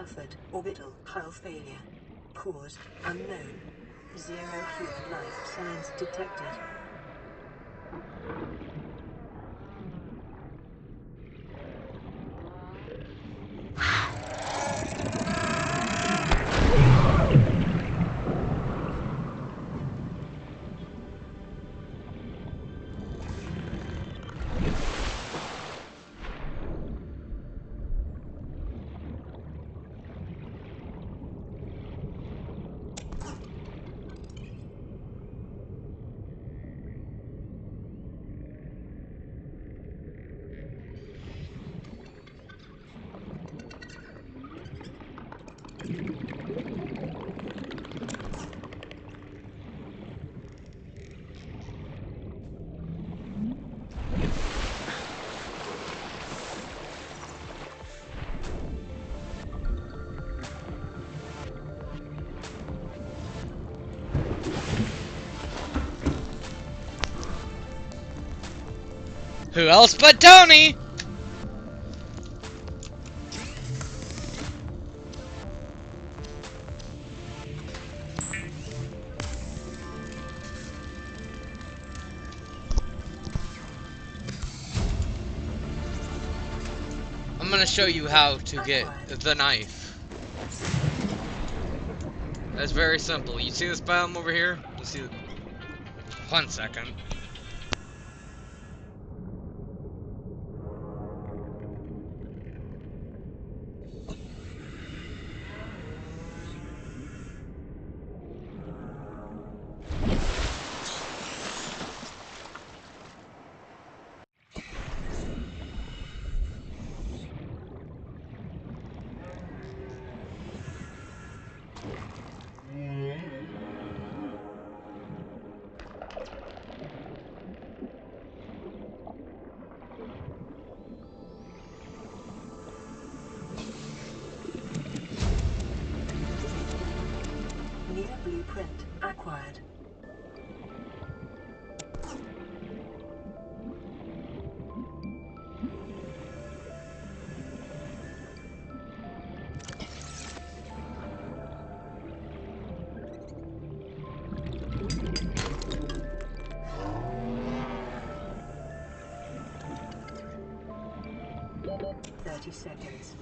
suffered orbital hull failure. Cause unknown. Zero human life signs detected. Who else but Tony? I'm gonna show you how to get the knife. That's very simple. You see this biome over here? You see? 1 second. New blueprint acquired. Seconds.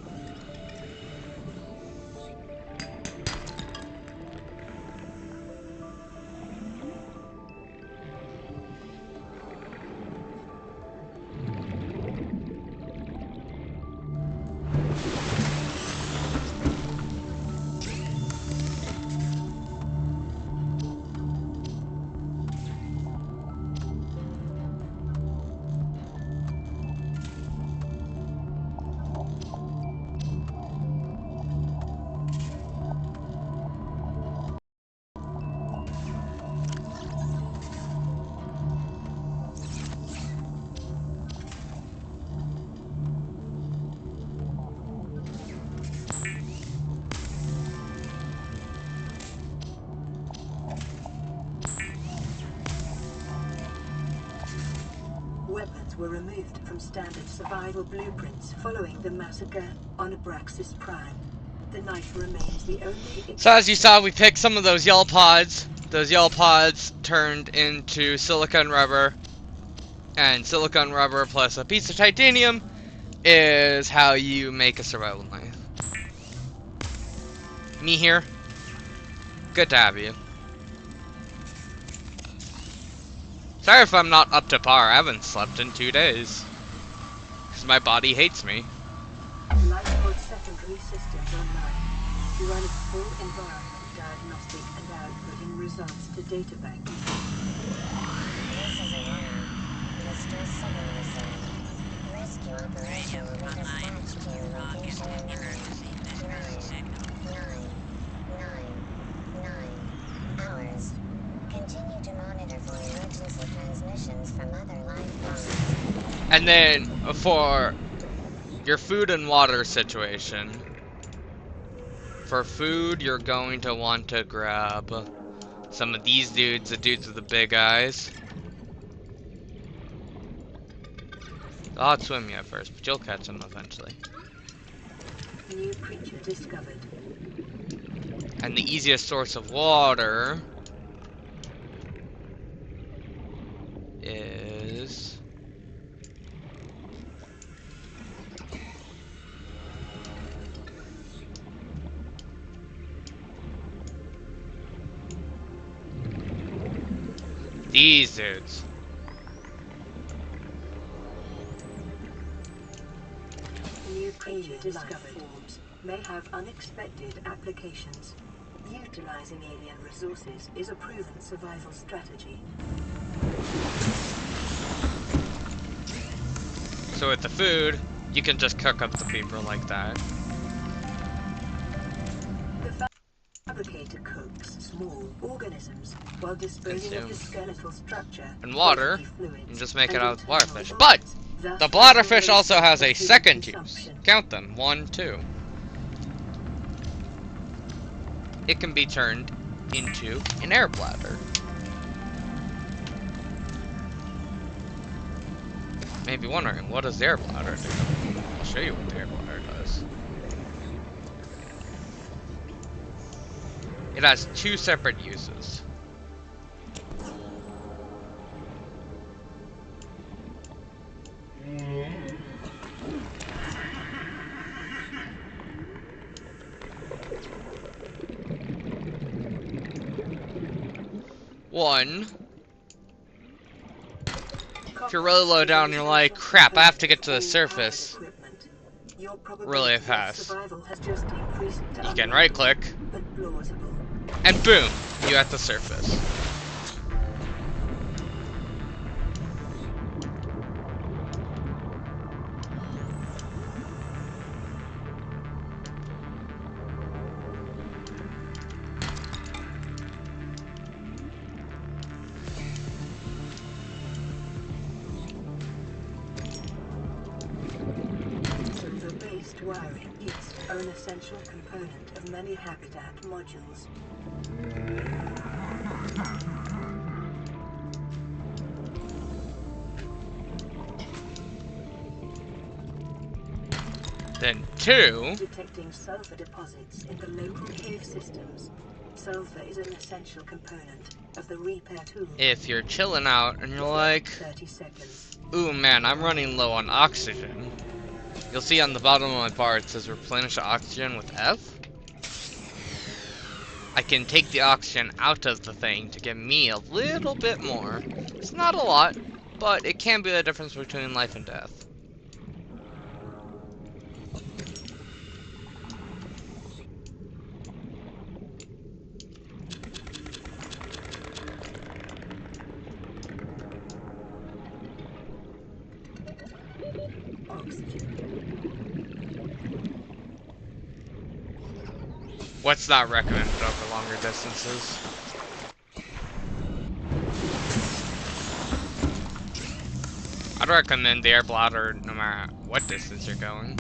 Weapons were removed from standard survival blueprints following the massacre on Abraxas Prime. The knife remains the only... So as you saw, we picked some of those yellow pods. Those yellow pods turned into silicon rubber. And silicon rubber plus a piece of titanium is how you make a survival knife. Me here. Good to have you. Sorry if I'm not up to par. I haven't slept in 2 days. Because my body hates me. Lifeboat secondary systems online. To run a full environment diagnostic and outputting results to databank. This is Anna. Mr. Subnautica. Rescue operation will be dispatched to your location in 9 hours. Continue to monitor for emergency transmissions from other life forms. And then for your food and water situation. For food, you're going to want to grab some of these dudes, the dudes with the big eyes. They'll outswim you at first, but you'll catch them eventually. New creature discovered. And the easiest source of water is... these dudes. New creature discovered. Forms may have unexpected applications. Utilizing alien resources is a proven survival strategy. So with the food, you can just cook up the people like that. The fabricator cooks small organisms while disposing of the skeletal structure And water, bodily fluids, and just make it and out with internal waterfish. But organs, thus the bladderfish raising also has a human second use. consumption. Count them. 1, 2. It can be turned into an air bladder. Maybe wondering, what does the air bladder do? I'll show you what the air bladder does. It has 2 separate uses. One, if you're really low down, you're like, crap, I have to get to the surface really fast. You can right click, and boom, you're at the surface. Silver-based wiring is an essential component of many habitat modules. Then 2, Detecting sulfur deposits in the local cave systems. Sulfur is an essential component of the repair tool. if you're chilling out and you're like, 30 seconds. ooh man, I'm running low on oxygen. You'll see on the bottom of my bar it says replenish oxygen with F. I can take the oxygen out of the thing to give me a little bit more. It's not a lot, but it can be the difference between life and death. Oxygen. What's not recommended over longer distances? I'd recommend the air bladder no matter what distance you're going.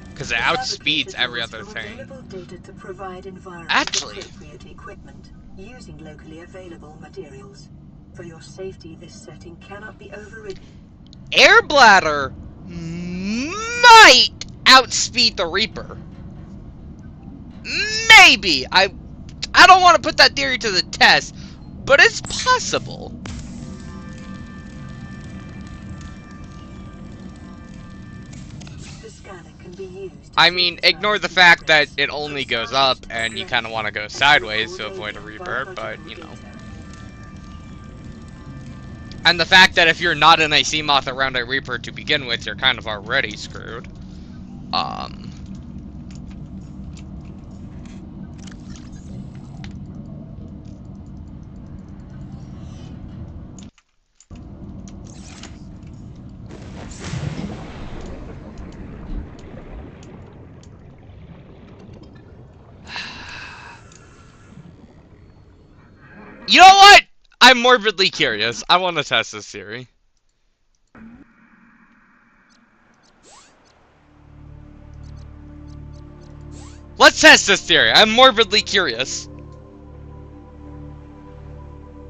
Because it outspeeds every other thing. Data to provide Actually, appropriate equipment using locally available materials. For your safety, this setting cannot be overridden. air bladder might outspeed the Reaper. Maybe. I don't want to put that theory to the test, but it's possible. The scanner can be used. I mean, ignore the fact that it only goes up and you kind of want to go sideways to avoid a Reaper, but you know. And the fact that if you're not in a Seamoth around a Reaper to begin with, you're kind of already screwed. You know what? I'm morbidly curious. I want to test this theory. Let's test this theory. I'm morbidly curious.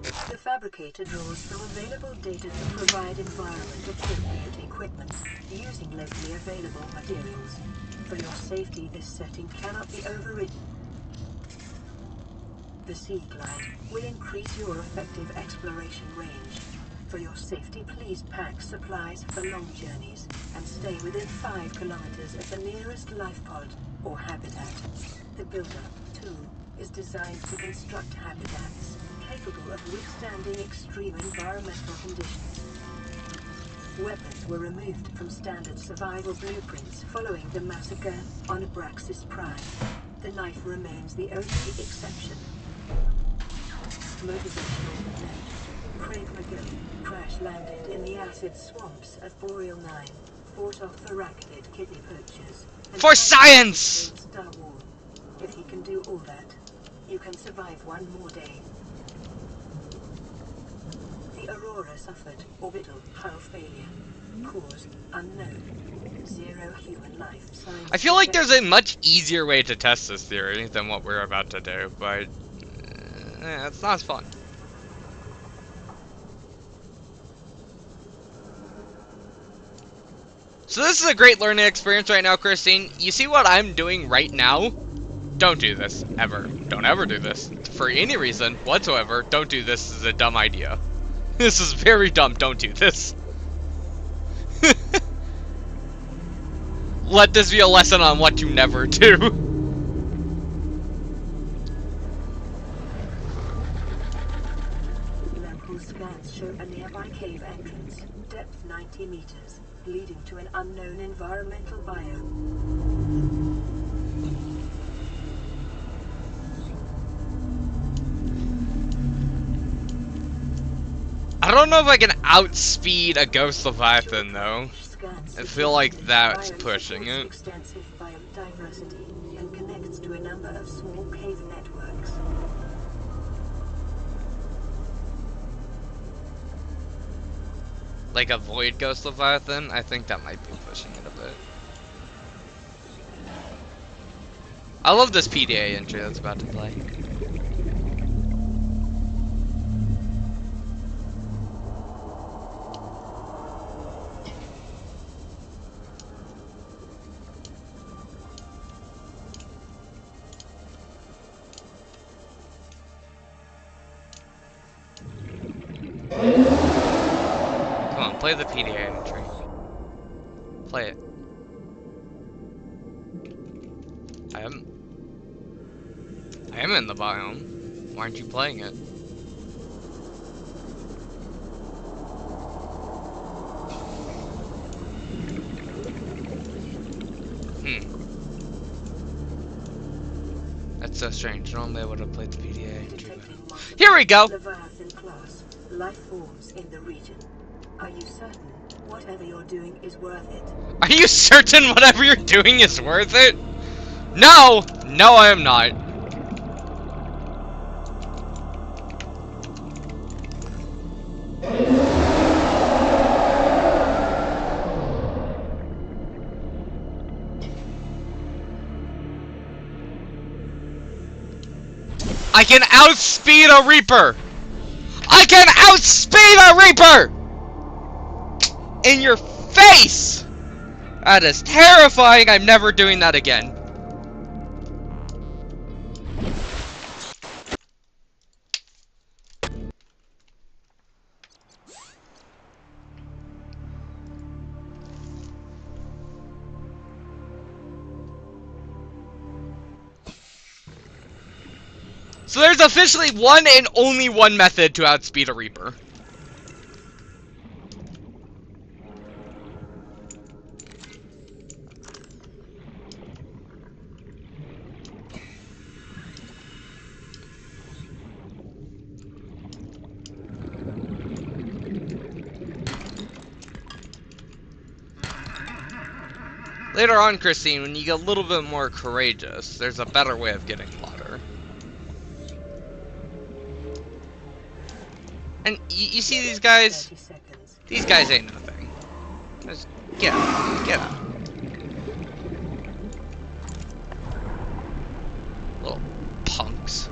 The fabricator locator draws from available data to provide environment-appropriate equipment using locally available materials. For your safety, this setting cannot be overridden. The Sea Glide will increase your effective exploration range. For your safety, please pack supplies for long journeys and stay within 5 kilometers of the nearest life pod or habitat. The builder, too, is designed to construct habitats capable of withstanding extreme environmental conditions. Weapons were removed from standard survival blueprints following the massacre on Abraxas Prime. The knife remains the only exception. Motivational note. Craig McGill crash-landed in the acid swamps of Boreal 9, fought off the Arachnid kidney poachers. For science! Star Wars. If he can do all that, you can survive one more day. The Aurora suffered orbital hull failure. Cause unknown. 0 human life signs. I feel like there's a much easier way to test this theory than what we're about to do, but it's not as fun. So this is a great learning experience right now, Christine. You see what I'm doing right now? Don't do this, ever. Don't ever do this. For any reason whatsoever, don't do this. This is a dumb idea. This is very dumb. Don't do this. Let this be a lesson on what to never do. Local scans show a nearby cave entrance, depth 90 meters, leading to an unknown environmental biome. I don't know if I can outspeed a Ghost Leviathan, though. I feel like that's pushing it. Extensive biodiversity and connects to a number of small cave networks. Like a Void Ghost Leviathan? I think that might be pushing it a bit. I love this PDA entry that's about to play. Play the PDA entry. Play it. I am in the biome. Why aren't you playing it? That's so strange. Normally I would have played the PDA entry. Here we go! Leviathan class. Life forms in the region. Are you certain whatever you're doing is worth it? Are you certain whatever you're doing is worth it? No! No, I am not. I can outspeed a Reaper! I can outspeed a Reaper! In your face! That is terrifying. I'm never doing that again. So there's officially one and only one method to outspeed a Reaper. Later on, Christine, when you get a little bit more courageous, there's a better way of getting water. And you see these guys? These guys ain't nothing. Just get out. Get out. Little punks.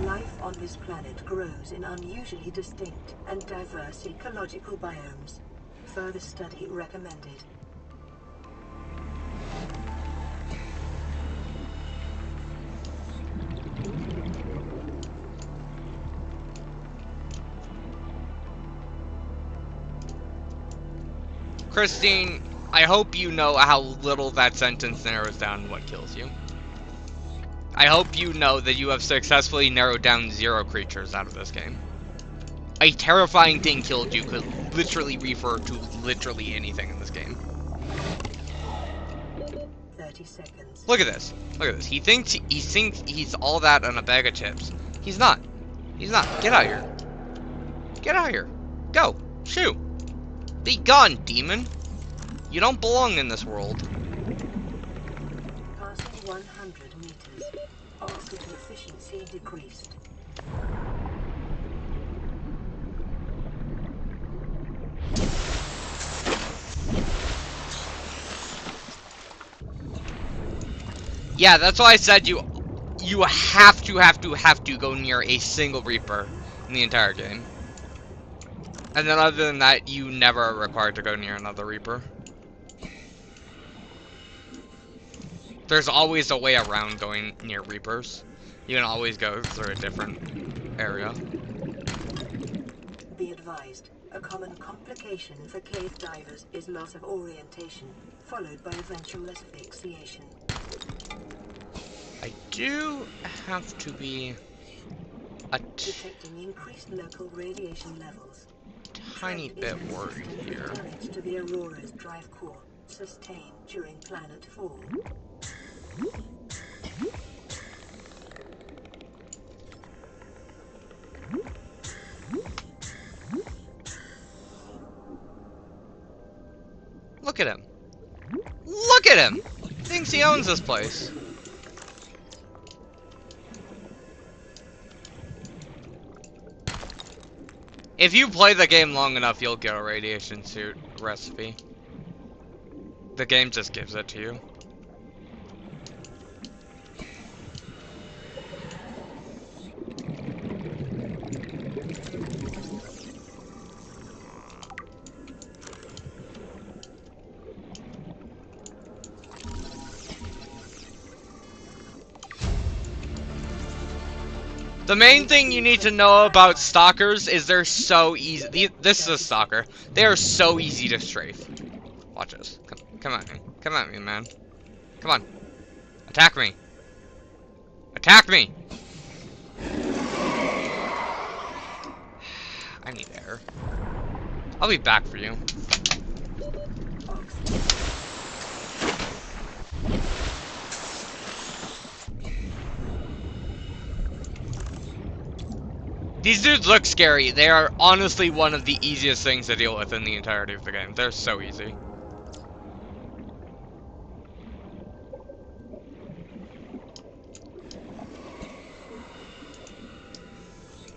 Life on this planet grows in unusually distinct and diverse ecological biomes. Further study recommended. Christine, I hope you know how little that sentence narrows down what kills you. I hope you know that you have successfully narrowed down 0 creatures out of this game. A terrifying thing killed you could literally refer to literally anything in this game. 30 seconds. Look at this. Look at this. He thinks he's all that on a bag of chips. He's not. He's not. Get out of here. Get out of here. Go. Shoo. Be gone, demon. You don't belong in this world. Passing 100 meters. Oxygen efficiency decreased. Yeah, that's why I said you have to go near a single Reaper in the entire game. And then other than that, you never are required to go near another Reaper. There's always a way around going near Reapers. You can always go through a different area. Be advised, a common complication for cave divers is loss of orientation, followed by eventual asphyxiation. I do have to be a Detecting increased local radiation levels. tiny Trend bit is worried consistent with here. damage to the Aurora's drive core, sustained during planet fall. Look at him. Look at him! Thinks he owns this place. If you play the game long enough, you'll get a radiation suit recipe. The game just gives it to you. The main thing you need to know about stalkers is they're so easy. This is a stalker. They are so easy to strafe. Watch this. Come at me. Come at me, man. Come on. Attack me. Attack me! I need air. I'll be back for you. These dudes look scary. They are honestly one of the easiest things to deal with in the entirety of the game. They're so easy.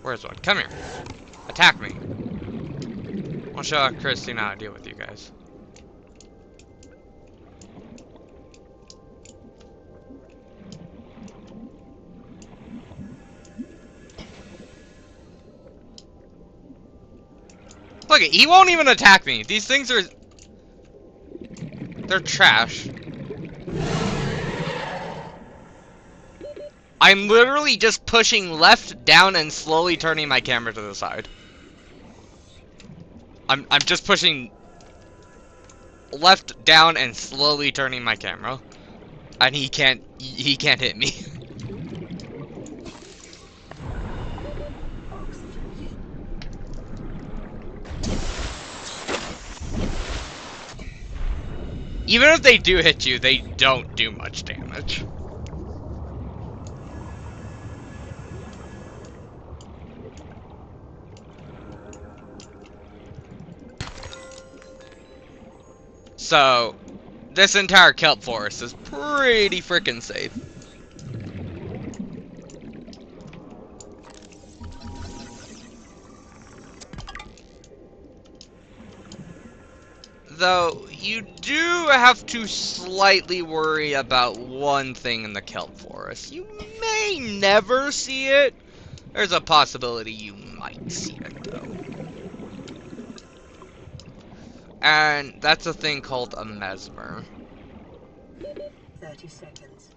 Where's one? Come here. Attack me. I'll show Christina how to deal with you guys. Look, he won't even attack me. These things are... they're trash. I'm literally just pushing left, down, and slowly turning my camera to the side. I'm just pushing left, down, and slowly turning my camera. And he can't hit me. Even if they do hit you, they don't do much damage. So, this entire kelp forest is pretty freaking safe. Though, you do have to slightly worry about one thing in the kelp forest. You may never see it, There's a possibility you might see it, though. And that's a thing called a mesmer. 30 seconds.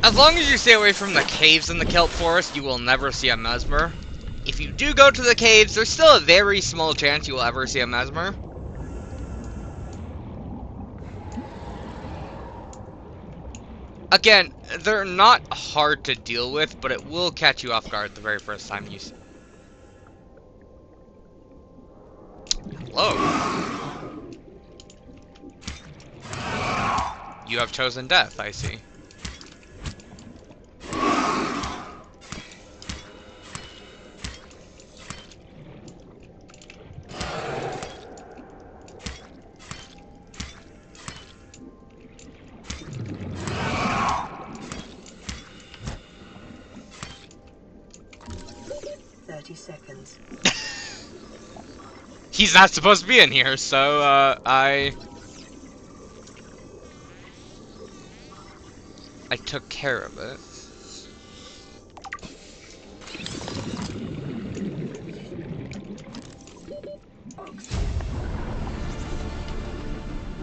As long as you stay away from the caves in the kelp forest, you will never see a mesmer. If you do go to the caves, there's still a very small chance you will ever see a mesmer. Again, they're not hard to deal with, but it will catch you off guard the very first time you see. Hello. You have chosen death, I see. 30 seconds. He's not supposed to be in here, so, I took care of it.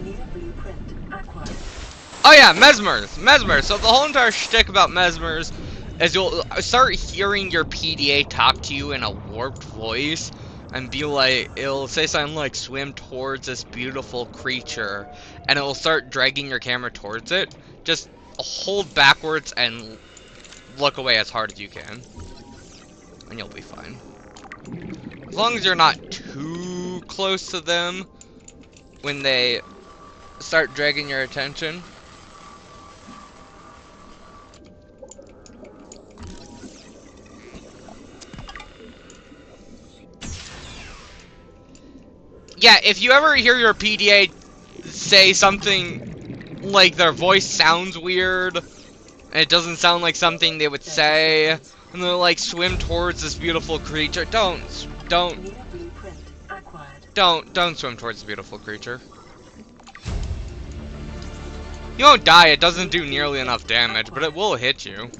Need a blueprint acquired. Oh yeah, mesmers! Mesmers! So the whole entire shtick about mesmers is you'll start hearing your PDA talk to you in a warped voice and be like, it'll say something like, swim towards this beautiful creature, and it will start dragging your camera towards it. Just hold backwards and look away as hard as you can, and you'll be fine. As long as you're not too close to them when they start dragging your attention. Yeah, if you ever hear your PDA say something like their voice sounds weird, and it doesn't sound like something they would say, and they're like, swim towards this beautiful creature, don't swim towards the beautiful creature. You won't die, it doesn't do nearly enough damage, but it will hit you.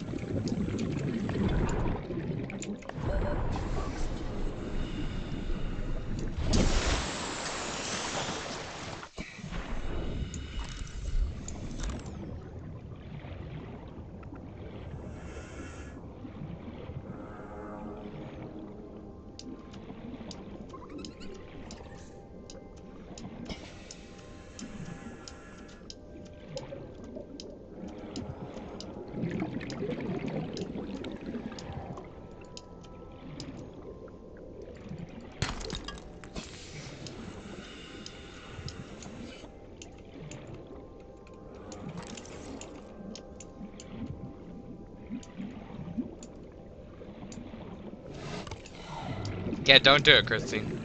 Yeah, don't do it, Christine.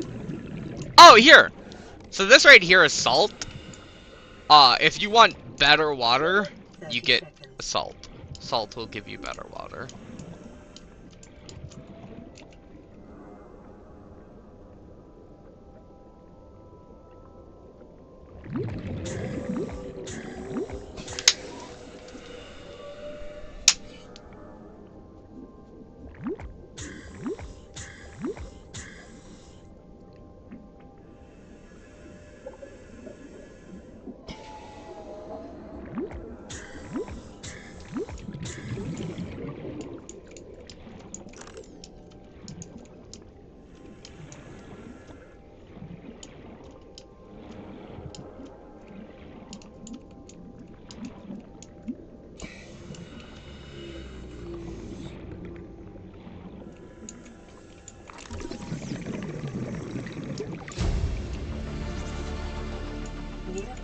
Oh, here! So this right here is salt. If you want better water, you get salt. Salt will give you better water.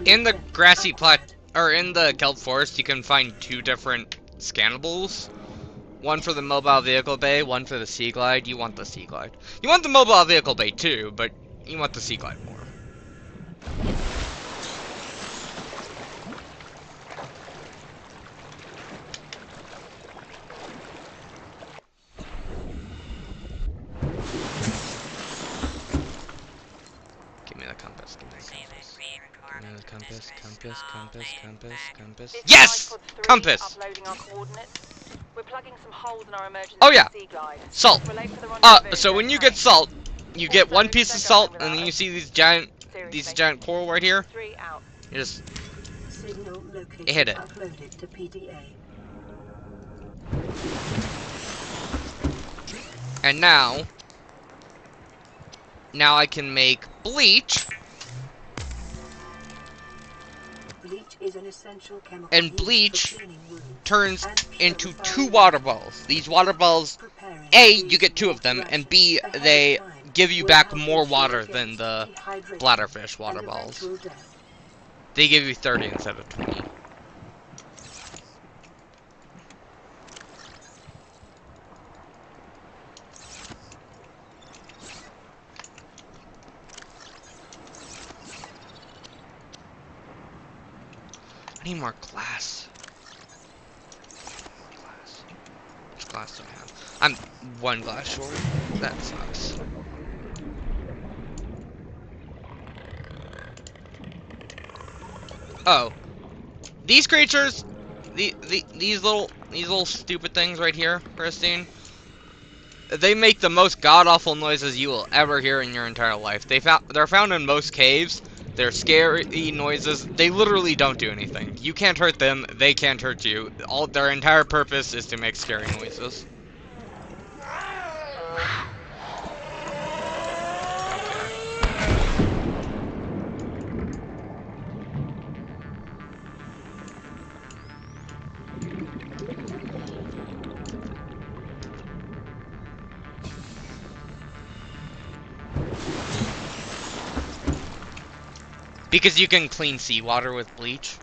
In the grassy plat, or in the kelp forest, you can find two different scannables. One for the mobile vehicle bay, one for the sea glide. You want the sea glide. You want the mobile vehicle bay too, but you want the sea glide more. Compass, compass, compass, compass. This is Yes! Lifepod 3, Compass! uploading our coordinates. We're plugging some holes in our emergency Oh yeah, sea glide. salt. We're late for the rendezvous, So don't when you panic. get salt, you get Also, one piece of don't go salt, home and without then you us. see these Seriously. giant coral right here. 3 out. You just Signal location hit it. uploaded to PDA. And now I can make bleach, Bleach is an essential chemical and used bleach for cleaning wounds turns and into 2 purifying water water. balls. These water balls, Preparing A, these you get 2 of water them, and rations B, ahead of they time give you will back help more ensure water than against the dehydration bladderfish water and balls. eventual death. They give you 30 instead of 20. I need more glass. Glass. Which glass do I have? I'm 1 glass short. That sucks. Oh. These creatures, these little stupid things right here, Christine, they make the most god-awful noises you will ever hear in your entire life. They're found in most caves. They're scary noises. They literally don't do anything. You can't hurt them. They can't hurt you. Their entire purpose is to make scary noises. Okay. Because you can clean seawater with bleach.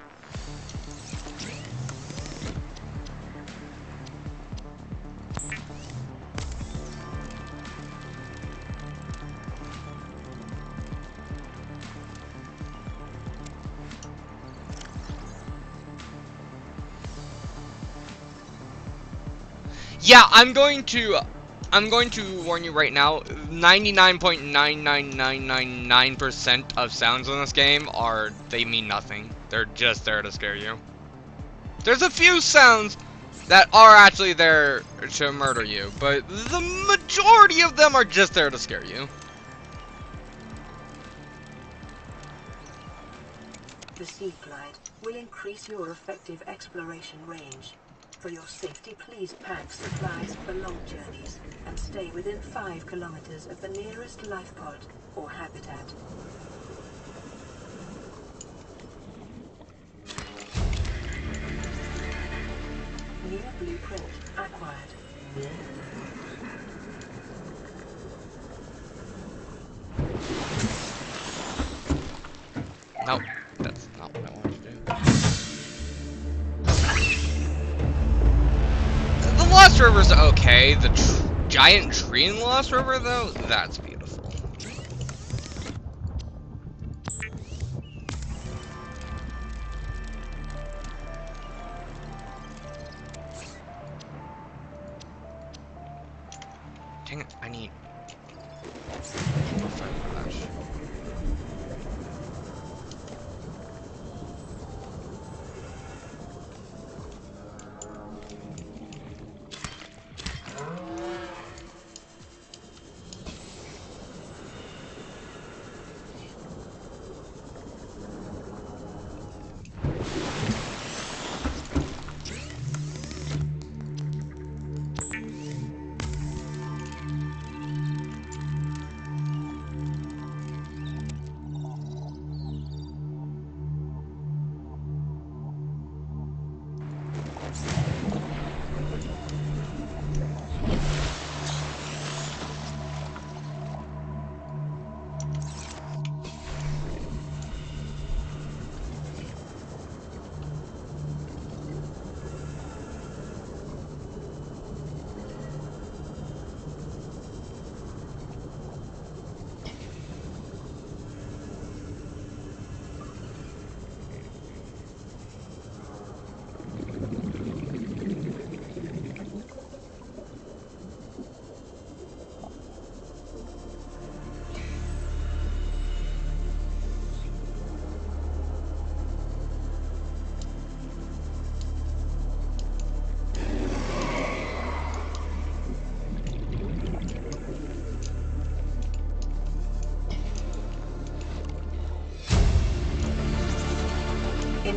Yeah, I'm going to warn you right now, 99.99999% of sounds in this game they mean nothing. They're just there to scare you. There's a few sounds that are actually there to murder you, but the majority of them are just there to scare you. The Sea Glide will increase your effective exploration range. For your safety, please pack supplies for long journeys and stay within 5 kilometers of the nearest life pod or habitat. New blueprint acquired. Nope, that's not what I wanted to do. The Lost River's okay. The giant tree in the Lost River, though, that's beautiful. Dang it, I need more fiberglass.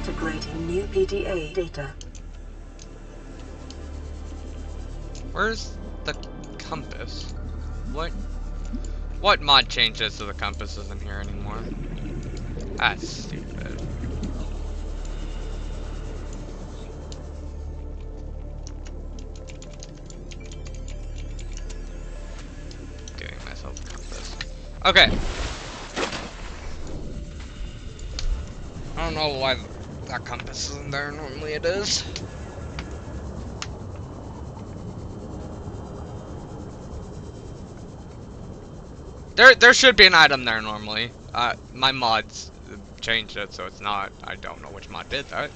integrating new PDA data. Where's the compass? What mod changes so the compass isn't here anymore? That's stupid. Giving myself a compass. Okay. I don't know why that compass isn't there. Normally it is. There should be an item there normally. My mods changed it, so it's not. I don't know which mod did that.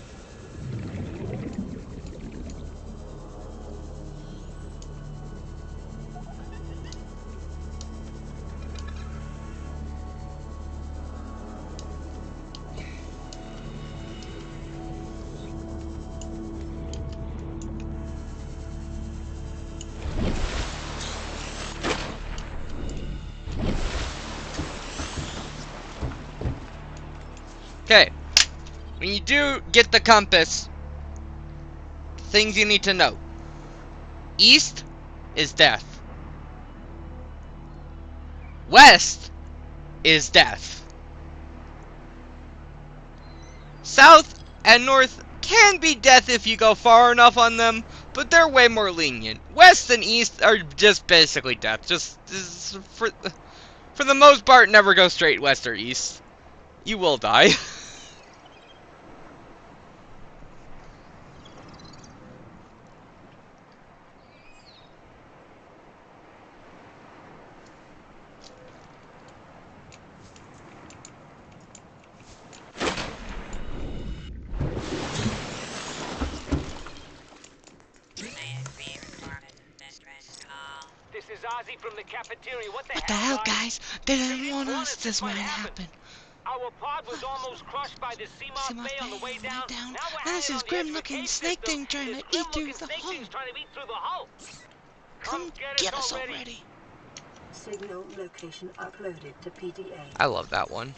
Okay, when you do get the compass, things you need to know. East is death. West is death. South and north can be death if you go far enough on them, but they're way more lenient. West and east are just basically death. Just for the most part, never go straight west or east. You will die. This is Ozzy from the cafeteria. What What the hell, guys? They didn't want us this might happen. Our pod was almost crushed by the Seamoth Bay on the way down. Now we're And this hanging is on the edge of the grim-looking cave snake system. thing trying This to eat through grim-looking the snake hull. thing's trying to eat through the hull. Come get us already. Signal location uploaded to PDA. I love that one.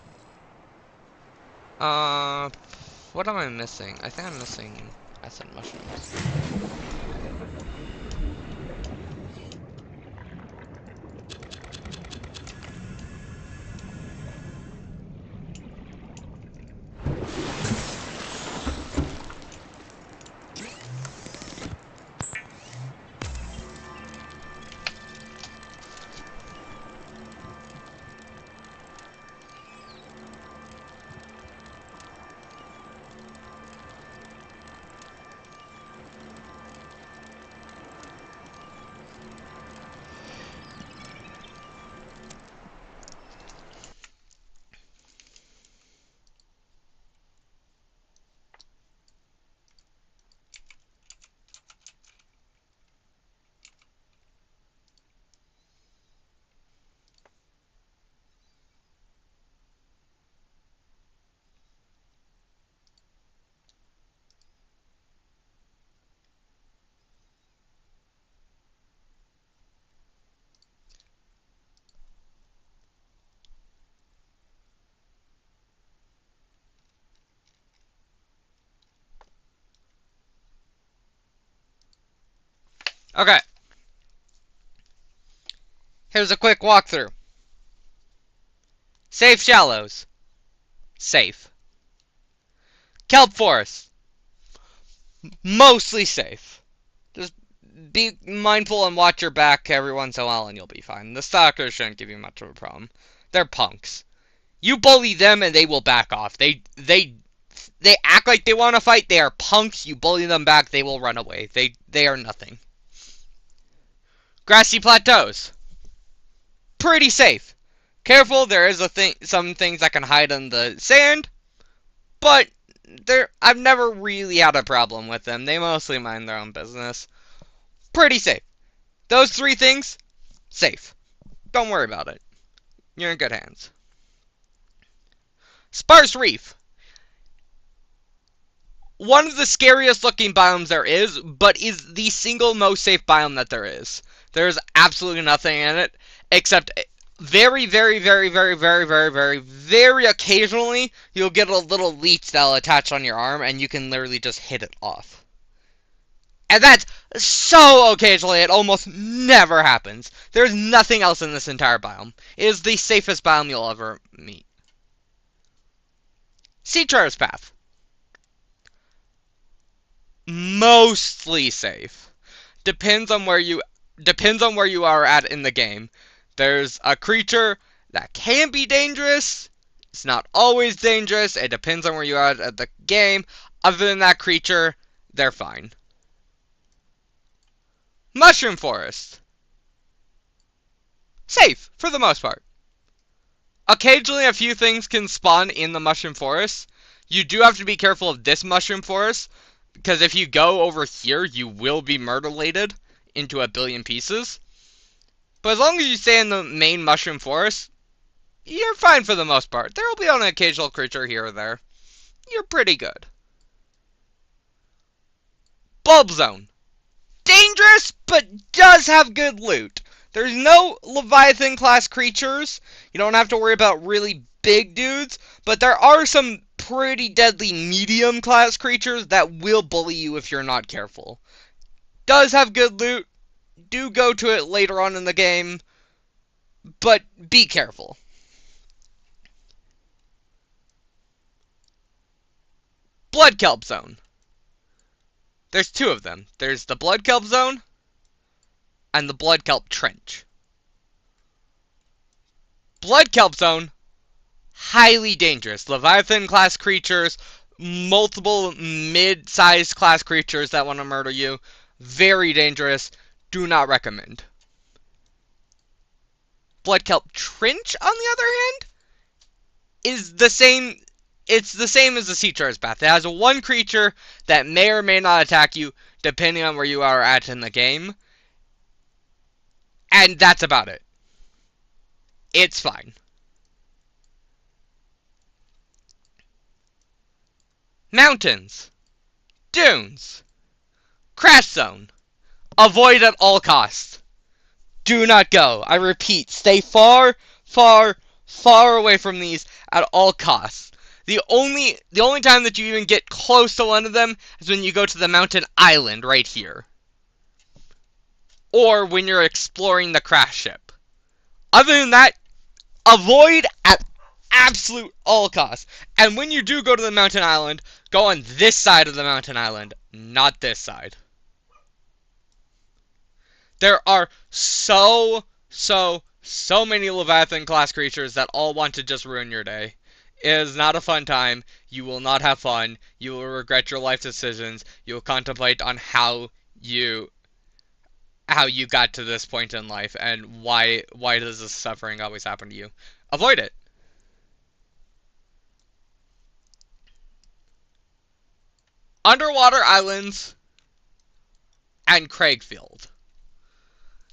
What am I missing? I think I'm missing acid mushrooms. Okay. Here's a quick walkthrough. Safe shallows. Safe. Kelp forest. Mostly safe. Just be mindful and watch your back every once in a while and you'll be fine. The stalkers shouldn't give you much of a problem. They're punks. You bully them and they will back off. They act like they want to fight. They are punks. You bully them back, they will run away. They are nothing. Grassy plateaus. Pretty safe. Careful, there is some things that can hide in the sand, but I've never really had a problem with them. They mostly mind their own business. Pretty safe. Those three things, safe. Don't worry about it. You're in good hands. Sparse reef. One of the scariest looking biomes there is, but is the single most safe biome that there is. There's absolutely nothing in it except very, very, very, very, very, very, very, very occasionally, you'll get a little leech that'll attach on your arm, and you can literally just hit it off. And that's so occasionally, it almost never happens. There's nothing else in this entire biome. It is the safest biome you'll ever meet. Sea Traverse Path. Mostly safe. Depends on where you are at in the game. There's a creature that can be dangerous. It's not always dangerous. It depends on where you are at the game. Other than that creature, they're fine. Mushroom Forest. Safe, for the most part. Occasionally a few things can spawn in the Mushroom Forest. You do have to be careful of this Mushroom Forest, because if you go over here, you will be mutilated into a billion pieces. But as long as you stay in the main Mushroom Forest, you're fine for the most part. There will be an occasional creature here or there. You're pretty good. Bulb Zone. Dangerous, but does have good loot. There's no Leviathan class creatures. You don't have to worry about really big dudes, but there are some pretty deadly medium class creatures that will bully you if you're not careful. Does have good loot. Do go to it later on in the game, but be careful. Blood Kelp Zone. There's two of them. There's the Blood Kelp Zone and the Blood Kelp Trench. Blood Kelp Zone, highly dangerous. Leviathan class creatures, multiple mid-sized class creatures that want to murder you. Very dangerous. Do not recommend. Blood Kelp Trench, on the other hand, is the same. It's the same as the Sea Traverse Path. It has one creature that may or may not attack you, depending on where you are at in the game. And that's about it. It's fine. Mountains. Dunes. Crash Zone. Avoid at all costs. Do not go. I repeat, stay far, far, far away from these at all costs. The only time that you even get close to one of them is when you go to the mountain island right here. Or when you're exploring the crash ship. Other than that, avoid at absolute all costs. And when you do go to the mountain island, go on this side of the mountain island, not this side. There are so many Leviathan class creatures that all want to just ruin your day. It is not a fun time. You will not have fun. You will regret your life decisions. You will contemplate on how you got to this point in life and why does this suffering always happen to you. Avoid it. Underwater islands and Craigfield.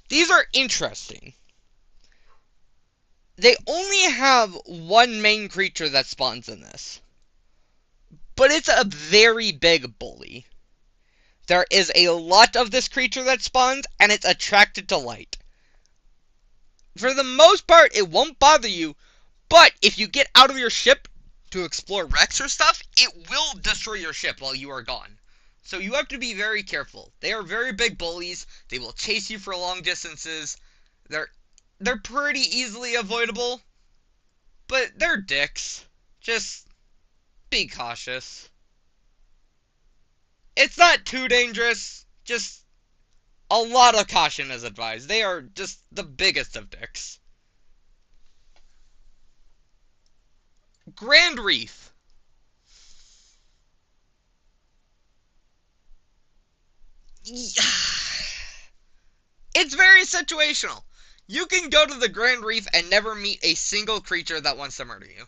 These are interesting. They only have one main creature that spawns in this. But it's a very big bully. There is a lot of this creature that spawns, and it's attracted to light. For the most part, it won't bother you, but if you get out of your ship to explore wrecks or stuff, it will destroy your ship while you are gone. So you have to be very careful. They are very big bullies. They will chase you for long distances. They're pretty easily avoidable, but they're dicks. Just be cautious. It's not too dangerous, just a lot of caution is advised. They are just the biggest of dicks. Grand Reef. It's very situational. You can go to the Grand Reef and never meet a single creature that wants to murder you.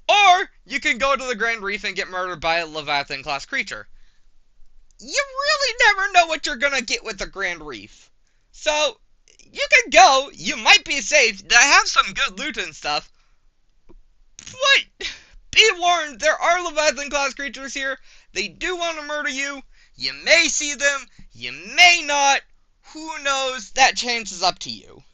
Or, you can go to the Grand Reef and get murdered by a Leviathan class creature. You really never know what you're gonna get with the Grand Reef. So, you can go, you might be safe, they have some good loot and stuff. But, be warned, there are Leviathan class creatures here. They do want to murder you. You may see them, you may not. Who knows? That chance is up to you.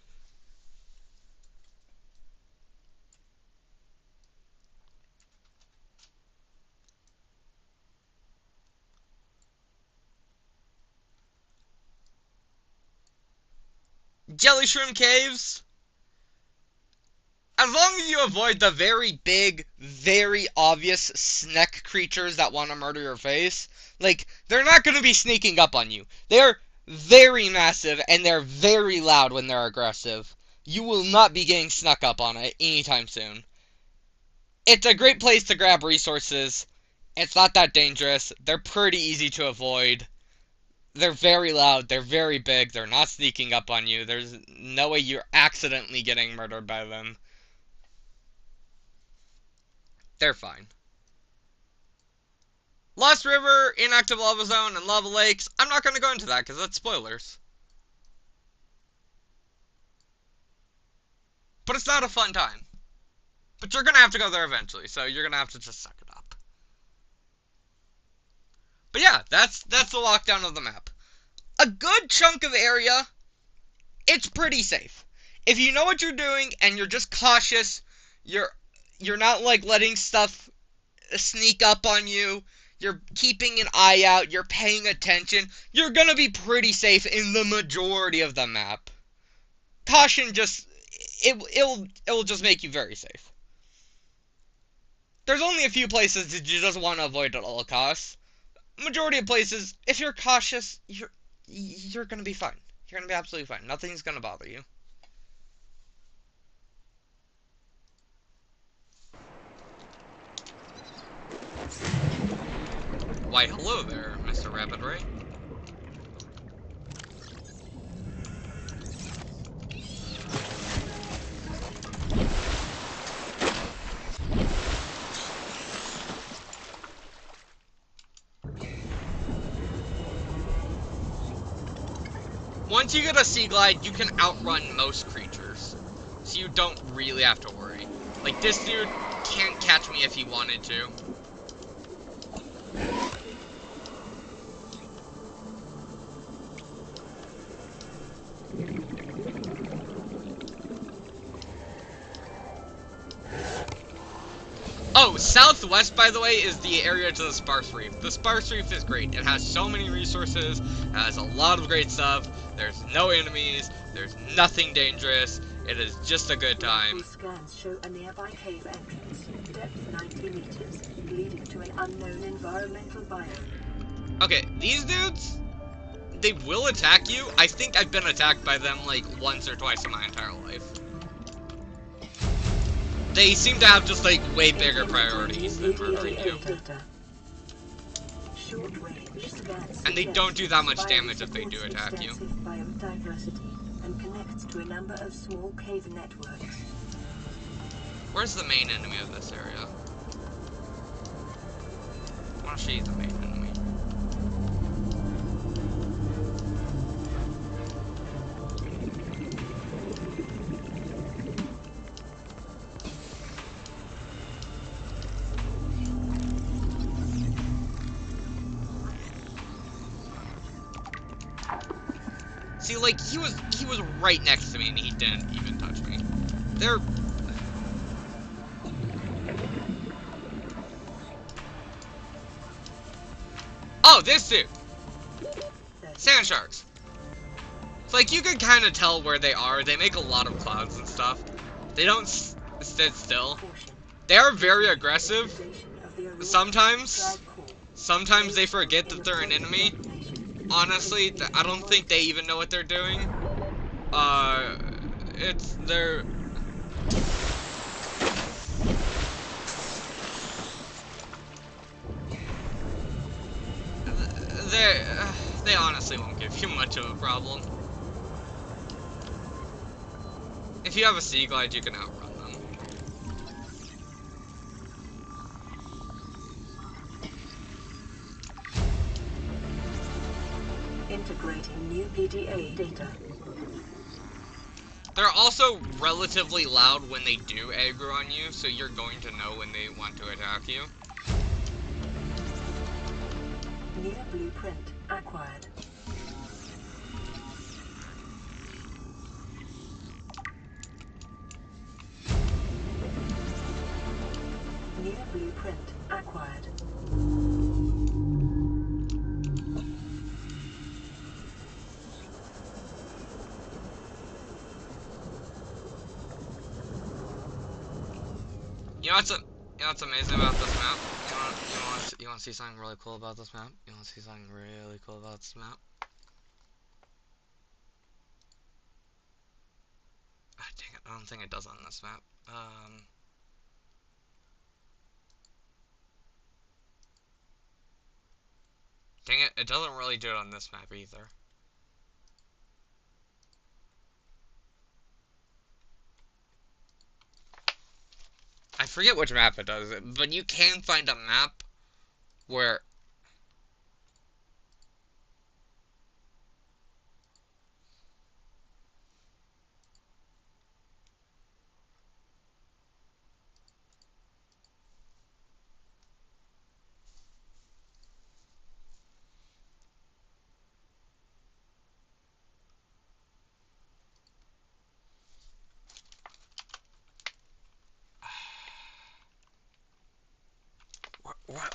Jelly Shroom Caves. As long as you avoid the very big, very obvious snack creatures that want to murder your face, like, they're not going to be sneaking up on you. They're very massive, and they're very loud when they're aggressive. You will not be getting snuck up on it anytime soon. It's a great place to grab resources. It's not that dangerous. They're pretty easy to avoid. They're very loud. They're very big. They're not sneaking up on you. There's no way you're accidentally getting murdered by them. They're fine. Lost River, Inactive Lava Zone, and Lava Lakes. I'm not going to go into that because that's spoilers. But it's not a fun time. But you're going to have to go there eventually, so you're going to have to just suck it up. But yeah, that's the lockdown of the map. A good chunk of area, it's pretty safe. If you know what you're doing and you're just cautious, you're not like letting stuff sneak up on you, you're keeping an eye out, you're paying attention, you're gonna be pretty safe in the majority of the map. Caution just, it'll just make you very safe. There's only a few places that you just want to avoid at all costs. Majority of places, if you're cautious, you're gonna be fine. You're gonna be absolutely fine. Nothing's gonna bother you. Why, hello there, Mr. Rabbit Ray. Once you get a Sea Glide, you can outrun most creatures. So you don't really have to worry. Like, this dude can't catch me if he wanted to. Oh, southwest, by the way, is the area to the Sparse Reef. The Sparse Reef is great. It has so many resources, it has a lot of great stuff, there's no enemies, there's nothing dangerous, it is just a good time. Scans show a nearby cave entrance, depth 90 meters, leading to an unknown environmental biome. Okay, these dudes, they will attack you. I think I've been attacked by them like once or twice in my entire life. They seem to have just like way bigger priorities than murdering you. And they don't do that much damage if they do attack you. And connects to a number of small cave networks. Where's the main enemy of this area? I want to show you the main enemy. See, like, he was right next to me and he didn't even touch me. They're... Oh, this dude! Sand sharks. It's like, you can kind of tell where they are. They make a lot of clouds and stuff. They don't sit still. They are very aggressive. Sometimes they forget that they're an enemy. Honestly, I don't think they even know what they're doing. They honestly won't give you much of a problem. If you have a Sea Glide, you can outrun them. Integrating new PDA data. They're also relatively loud when they do aggro on you, so you're going to know when they want to attack you. New blueprint acquired. New blueprint acquired. You know what's amazing about this map? You want to see something really cool about this map? You want to see something really cool about this map? Ah, dang it, I don't think it does on this map. Dang it, it doesn't really do it on this map either. I forget which map it does it, but you can find a map where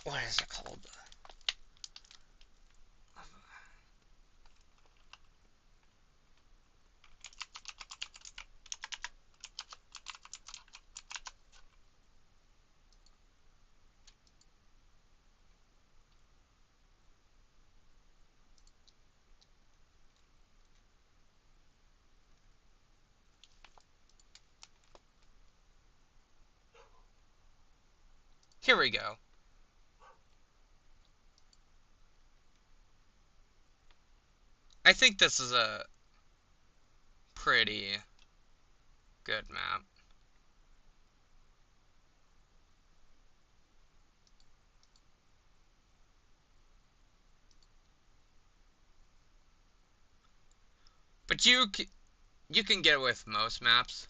what is it called? Here we go. I think this is a pretty good map. But you can get it with most maps.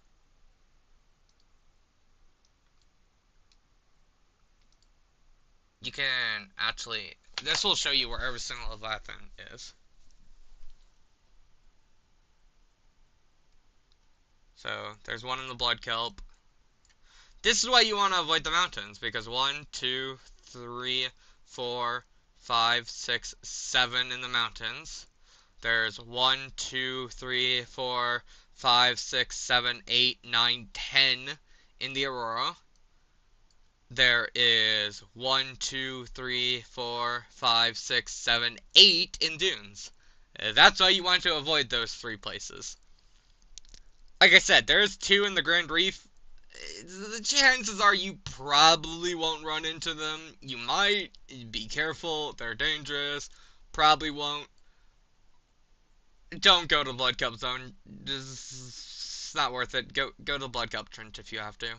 You can actually, this will show you where every single Leviathan is. So there's one in the blood kelp. This is why you want to avoid the mountains, because 1, 2, 3, 4, 5, 6, 7 in the mountains. There's 1, 2, 3, 4, 5, 6, 7, 8, 9, 10 in the Aurora. There is 1, 2, 3, 4, 5, 6, 7, 8 in Dunes. That's why you want to avoid those 3 places. Like I said, there's 2 in the Grand Reef. The chances are you probably won't run into them. You might. Be careful. They're dangerous. Probably won't. Don't go to Blood Cup Zone. It's not worth it. Go to the Blood Cup Trench if you have to.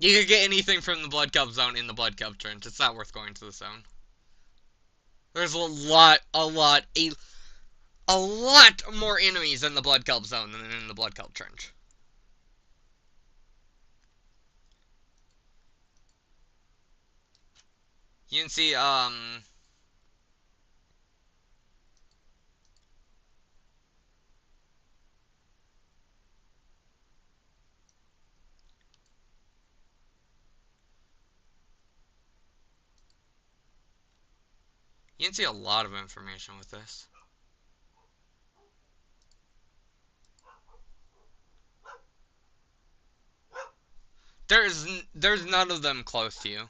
You could get anything from the Blood Cup Zone in the Blood Cup Trench. It's not worth going to the zone. There's a lot more enemies in the Blood Kelp Zone than in the Blood Kelp Trench. You can see, you can see a lot of information with this. There's none of them close to you.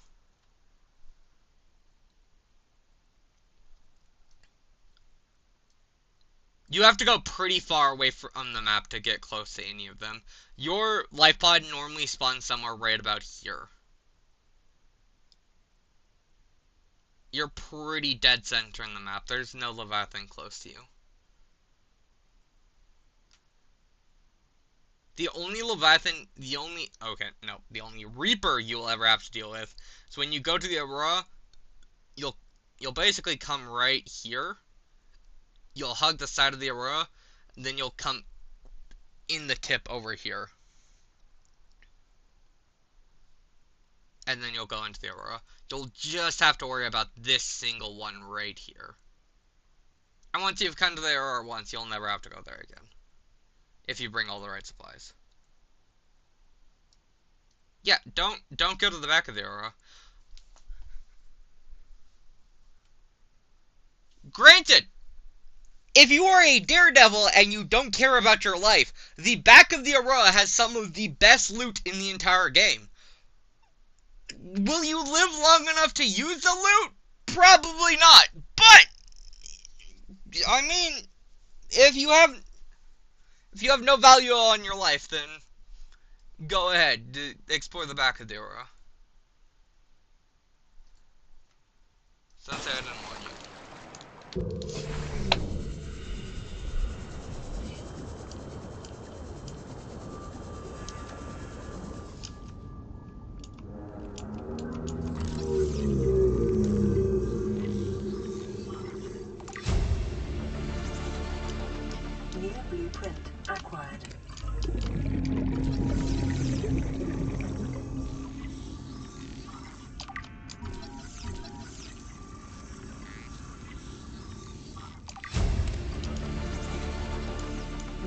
You have to go pretty far away from the map to get close to any of them. Your life pod normally spawns somewhere right about here. You're pretty dead center in the map. There's no Leviathan close to you. The only Reaper you'll ever have to deal with is when you go to the Aurora, you'll basically come right here. You'll hug the side of the Aurora, and then you'll come in the tip over here. And then you'll go into the Aurora. You'll just have to worry about this single one right here. And once you've come to the Aurora once, you'll never have to go there again. If you bring all the right supplies. Yeah, don't go to the back of the Aurora. Granted, If you are a daredevil and you don't care about your life, the back of the Aurora has some of the best loot in the entire game. Will you live long enough to use the loot? Probably not. But I mean, if you have no value on your life, then go ahead, explore the back of the Aurora. Sensei, I didn't want you. New blueprint acquired.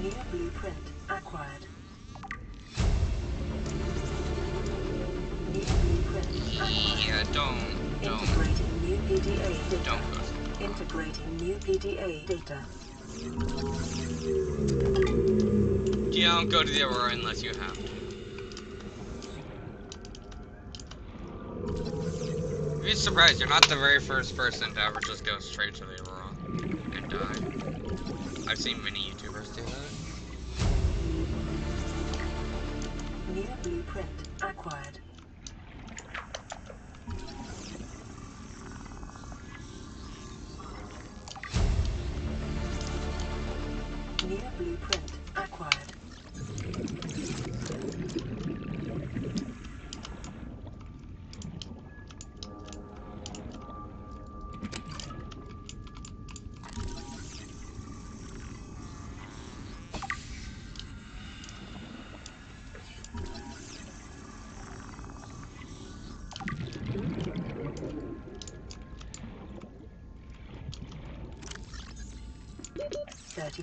New blueprint acquired. New blueprint acquired. Yeah, don't. Integrating new PDA data. Don't go. Integrating new PDA data. You don't go to the Aurora unless you have to. You'd be surprised, you're not the very first person to ever just go straight to the Aurora and die. I've seen many YouTubers do that. New blueprint acquired. New blueprint acquired.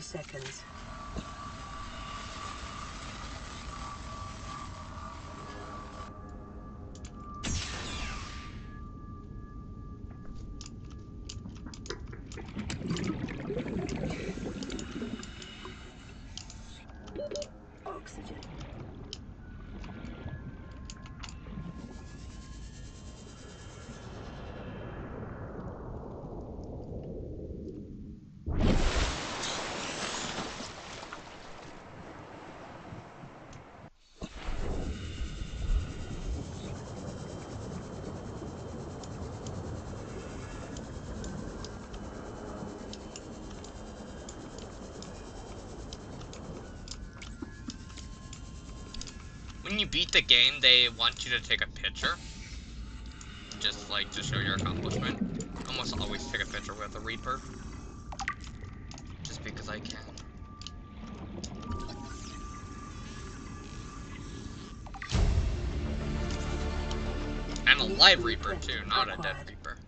Seconds. Oxygen. When you beat the game, they want you to take a picture. Just like to show your accomplishment. I almost always take a picture with a Reaper. Just because I can. And a live Reaper too, not a dead Reaper.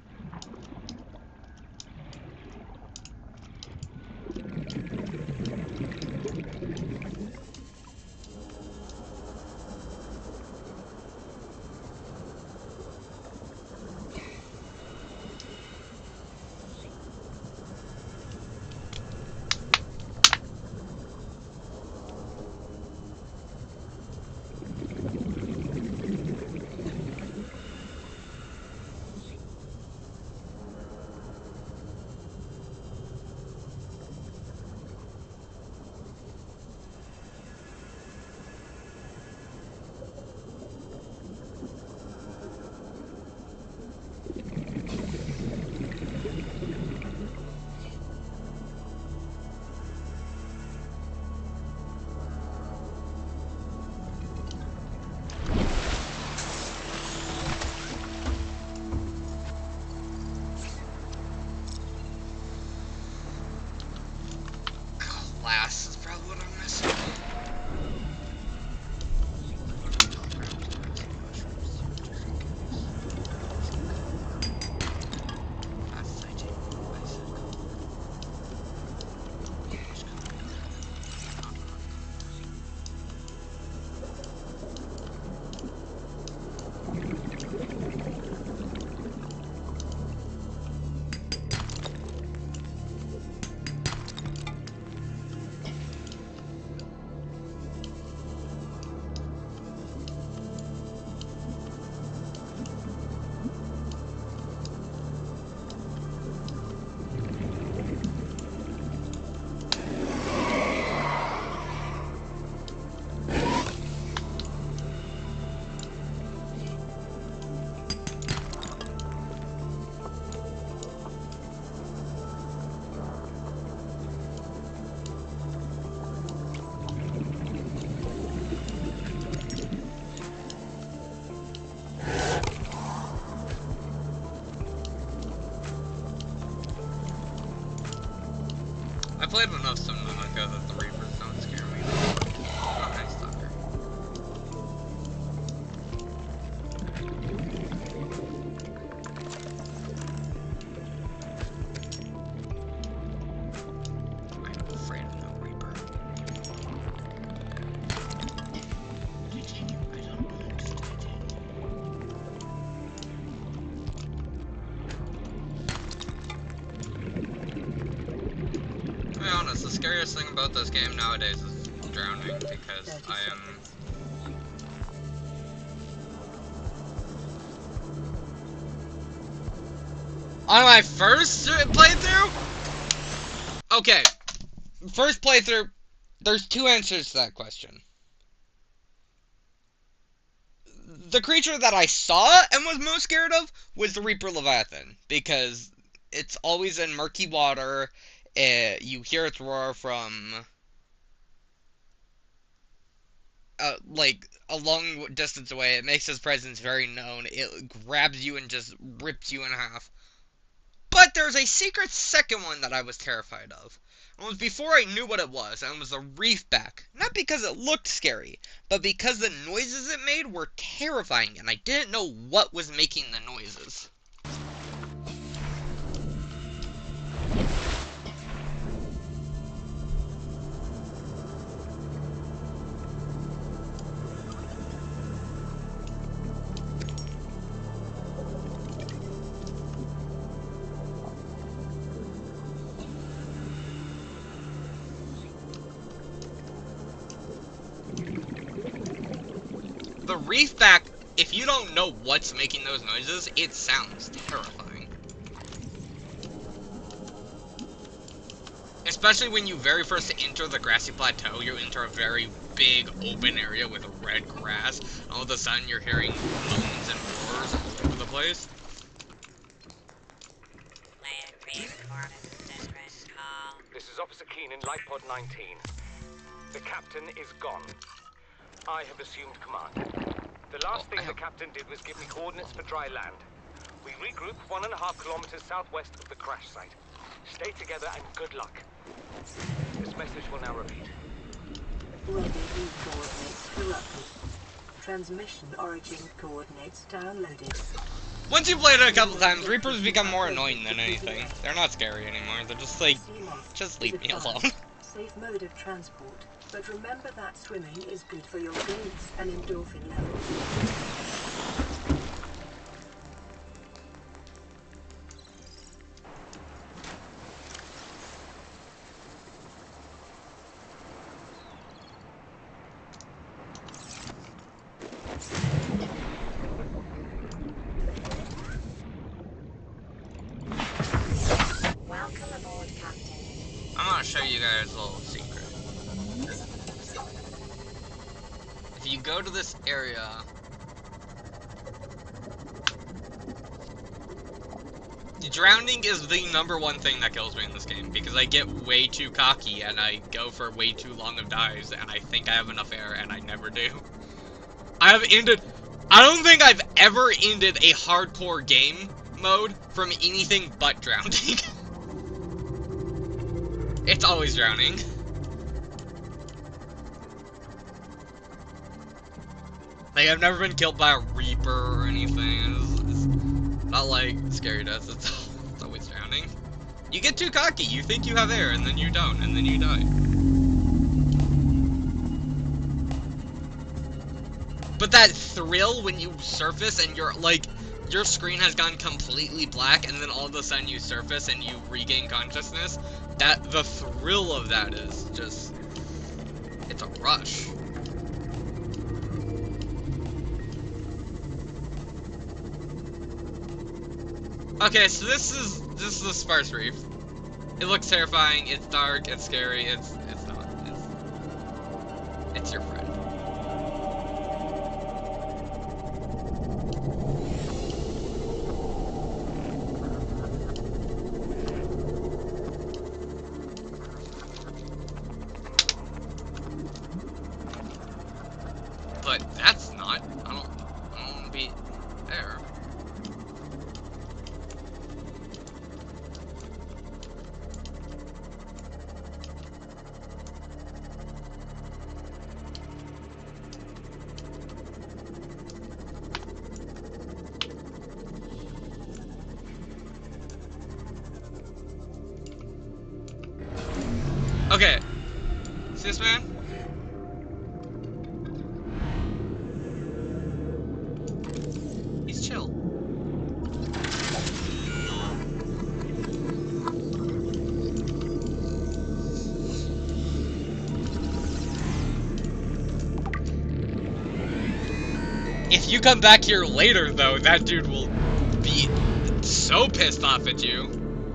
I played enough Subnautica that the Reapers don't scare me. Oh, nice thunder. I'm afraid of no Reaper. Titanium, I don't know it's titanium. To be honest, the scariest thing about this game nowadays is drowning, because I am... On my first playthrough? Okay, first playthrough, there's two answers to that question. The creature that I saw and was most scared of was the Reaper Leviathan, because it's always in murky water. You hear its roar from like a long distance away. It makes its presence very known. It grabs you and just rips you in half. But there's a secret second one that I was terrified of. It was before I knew what it was, and it was a reefback. Not because it looked scary, but because the noises it made were terrifying, and I didn't know what was making the noises. The reefback, if you don't know what's making those noises, it sounds terrifying. Especially when you very first enter the grassy plateau, you enter a very big open area with red grass, and all of a sudden you're hearing moans and roars all over the place. This is Officer Keane in Light Pod 19. The captain is gone. I have assumed command. The last thing the captain did was give me coordinates for dry land. We regroup 1.5 kilometers southwest of the crash site. Stay together and good luck. This message will now repeat. Rendezvous coordinates corrupted. Transmission origin coordinates downloaded. Once you played it a couple times, Reapers become more annoying than anything. They're not scary anymore. They're just like, just leave me alone. Safe mode of transport, but remember that swimming is good for your glues and endorphin levels. Welcome aboard, Captain. I'm gonna show you guys a little secret. If you go to this area, drowning is the #1 thing that kills me in this game, because I get way too cocky and I go for way too long of dives and I think I have enough air and I never do. I don't think I've ever ended a hardcore game mode from anything but drowning. It's always drowning. Like, I've never been killed by a Reaper or anything. It's not like scary death, it's always drowning. You get too cocky, you think you have air, and then you don't, and then you die. But that thrill when you surface and you're like, your screen has gone completely black, and then all of a sudden you surface and you regain consciousness, the thrill of that is just, it's a rush. Okay, so this is the sparse reef. It looks terrifying, it's dark, it's scary, it's not. It's your friend. But that's not. I don't want to be there. Okay. See this man? He's chill. If you come back here later, though, that dude will be so pissed off at you.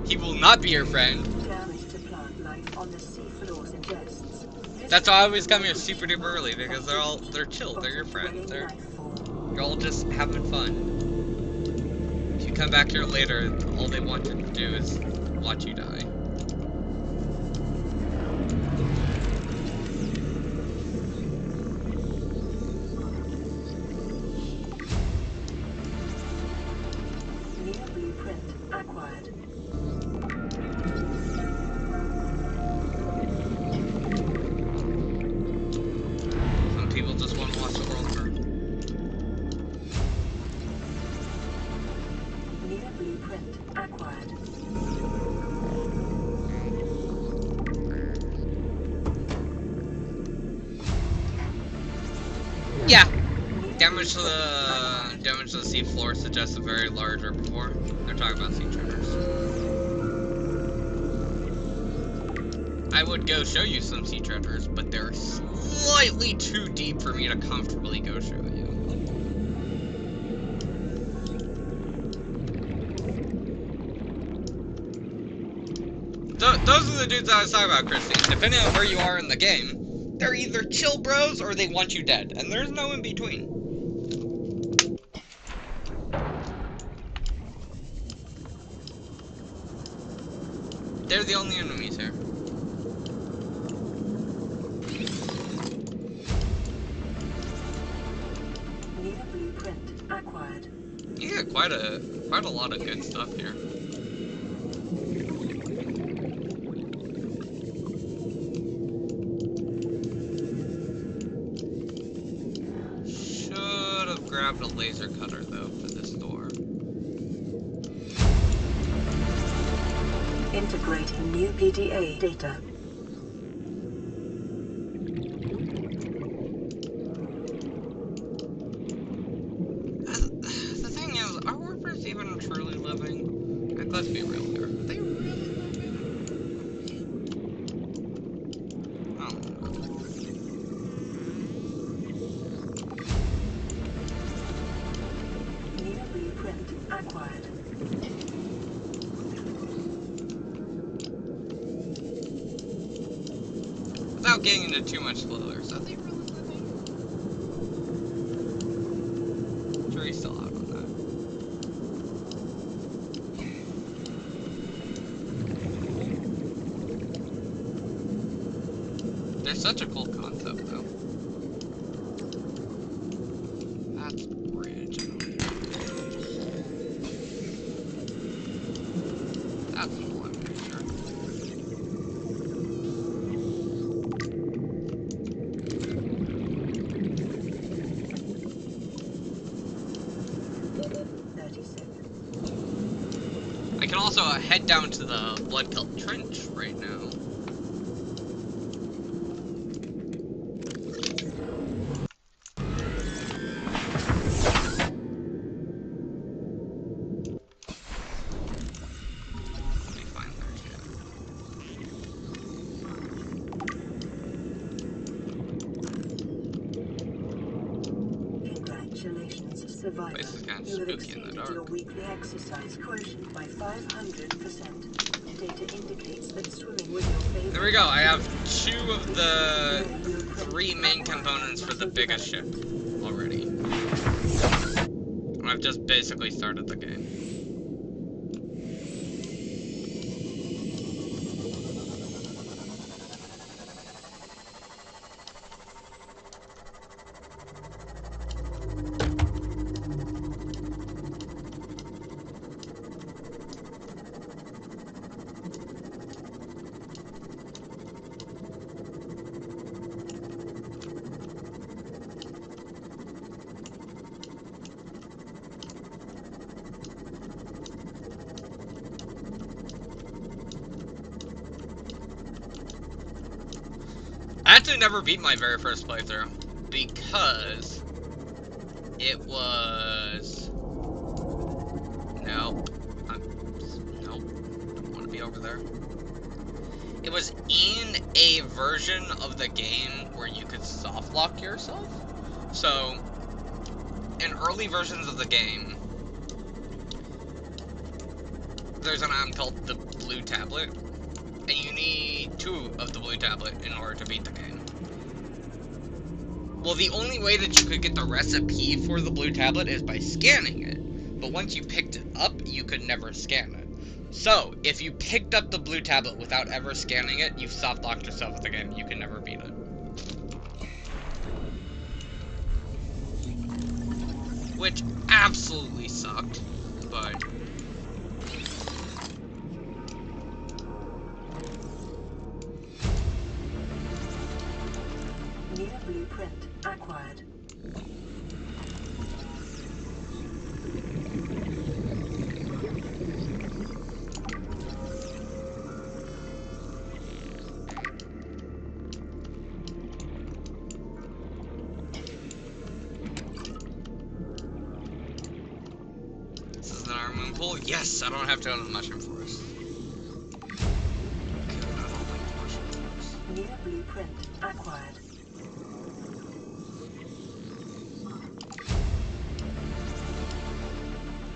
He will not be your friend. Damage to plant life on the seafloor suggests. That's why I always come here super duper early, because they're chill, they're your friends, you're all just having fun. If you come back here later, all they want to do is watch you die. New blueprint acquired. Some people just want to watch the world burn. New blueprint acquired. Yeah. Damage to the seafloor suggests a very large herbivore. They're talking about sea tremors. I would go show you some sea treasures, but they're slightly too deep for me to comfortably go show you. Those are the dudes I was talking about, Christine. Depending on where you are in the game, they're either chill bros or they want you dead, and there's no in between. They're the only enemies here. New blueprint acquired. You get quite a lot of good stuff here. Should have grabbed a laser cutter though for this door. Integrating new PDA data. The thing is, are warpers even truly living? Like, let's be real here. Are they really living? I don't know. New blueprint acquired. Without getting into too much spoilers, are they really living? Jury's still out on that. They're such a cool concept, though. That's bridge. That's an one picture. I can also head down to the blood-filled trench right now. Let me find there too. Congratulations, survivor. Place is kind of You have spooky in the exceeded dark. your weekly exercise quotient by 500%. Data indicates that swimming was your favorite. There we go. I have 2 of the 3 main components for the biggest ship already. And I've just basically started the game. actually never beat my very first playthrough because it was nope. Nope. Don't want to be over there. It was in a version of the game where you could soft lock yourself. So, in early versions of the game, there's an item called the blue tablet, and you need 2 of the blue tablet in order to beat the game. Well, the only way that you could get the recipe for the blue tablet is by scanning it, but once you picked it up, you could never scan it. So, if you picked up the blue tablet without ever scanning it, you've soft-locked yourself with the game. You can never beat it. Which absolutely sucked, but... New blueprint acquired. This is an iron moon pool? Yes, I don't have to go to the mushroom forest. Okay, I don't like the mushroom forest. New blueprint acquired.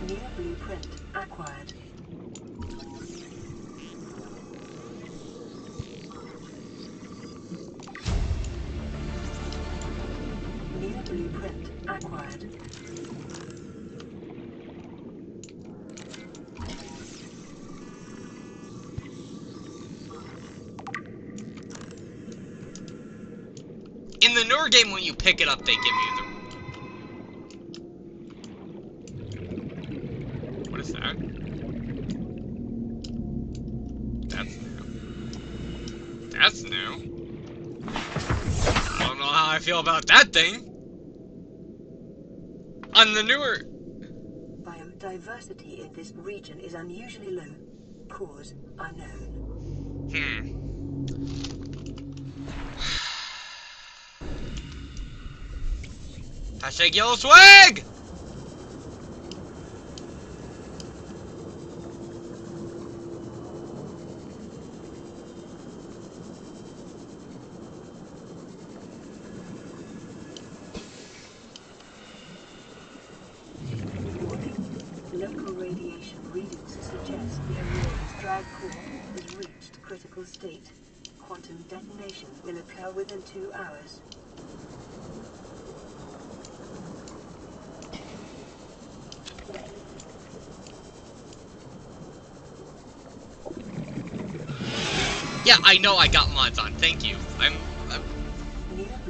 New blueprint acquired. New blueprint acquired. In the newer game, when you pick it up, they give you the... What is that? That's new. That's new. I don't know how I feel about that thing. On the newer... Biodiversity in this region is unusually low. Cause unknown. Hashtag yellow swag! Local radiation readings suggest the Aurora's drag core has reached critical state. Quantum detonation will occur within 2 hours. Yeah, I know I got mods on. Thank you. I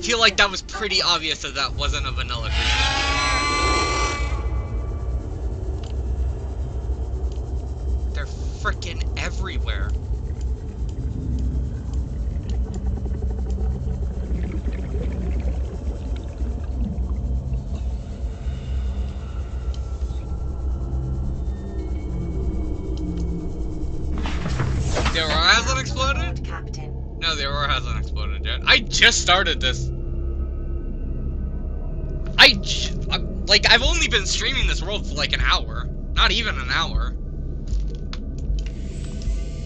feel like that was pretty obvious that that wasn't a vanilla creature. They're frickin' everywhere. The Aurora hasn't exploded? Captain. No, the Aurora hasn't exploded yet. I just started this. I've only been streaming this world for like an hour. Not even an hour.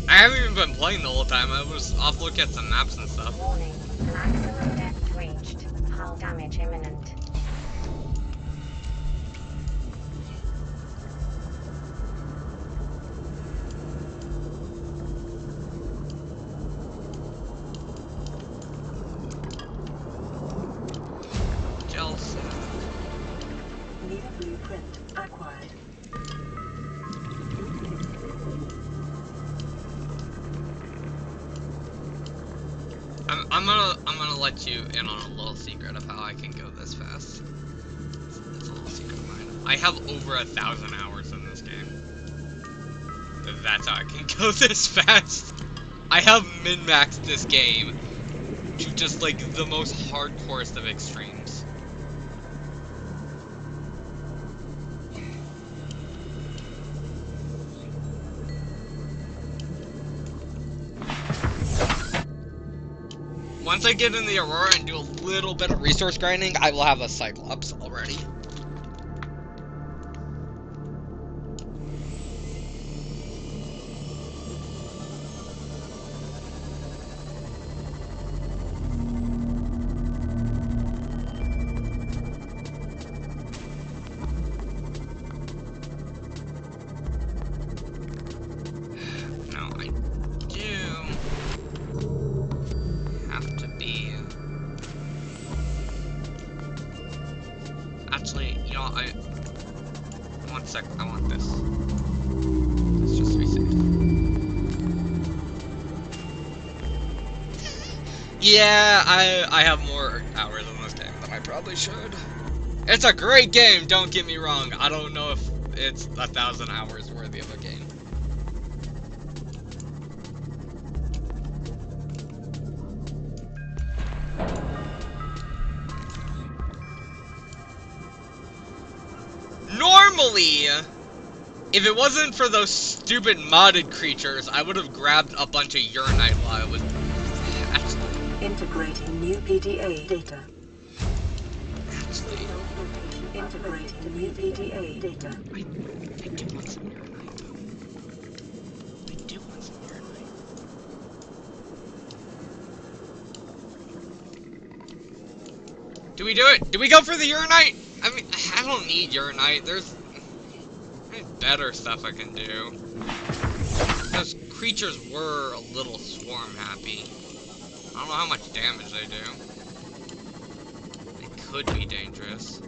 I haven't even been playing the whole time. I was off looking at some maps and stuff. Warning. Maximum depth reached. Hull damage imminent. Gel sack. New blueprint acquired. I'm gonna let you in on a little secret of how I can go this fast. It's a little secret of mine. I have over 1,000 hours in this game. That's how I can go this fast. I have min-maxed this game to just like the most hardcorest of extremes. once I get in the Aurora and do a little bit of resource grinding, I will have a Cyclops already. No, I do have to be... Actually, you know, one sec, I want this. Let's just be safe. Yeah, I have more hours in this game than I probably should. It's a great game, don't get me wrong. I don't know if it's 1,000 hours worthy of a game. Normally, if it wasn't for those stupid modded creatures, I would have grabbed a bunch of uranite while I was... Integrating new PDA data. Actually, Integrating new PDA data. I do want some uranite, though. I do want some uranite. Do we do it? Do we go for the uranite? I mean, I don't need uranite. There's better stuff I can do. Those creatures were a little swarm happy. I don't know how much damage they do. They could be dangerous.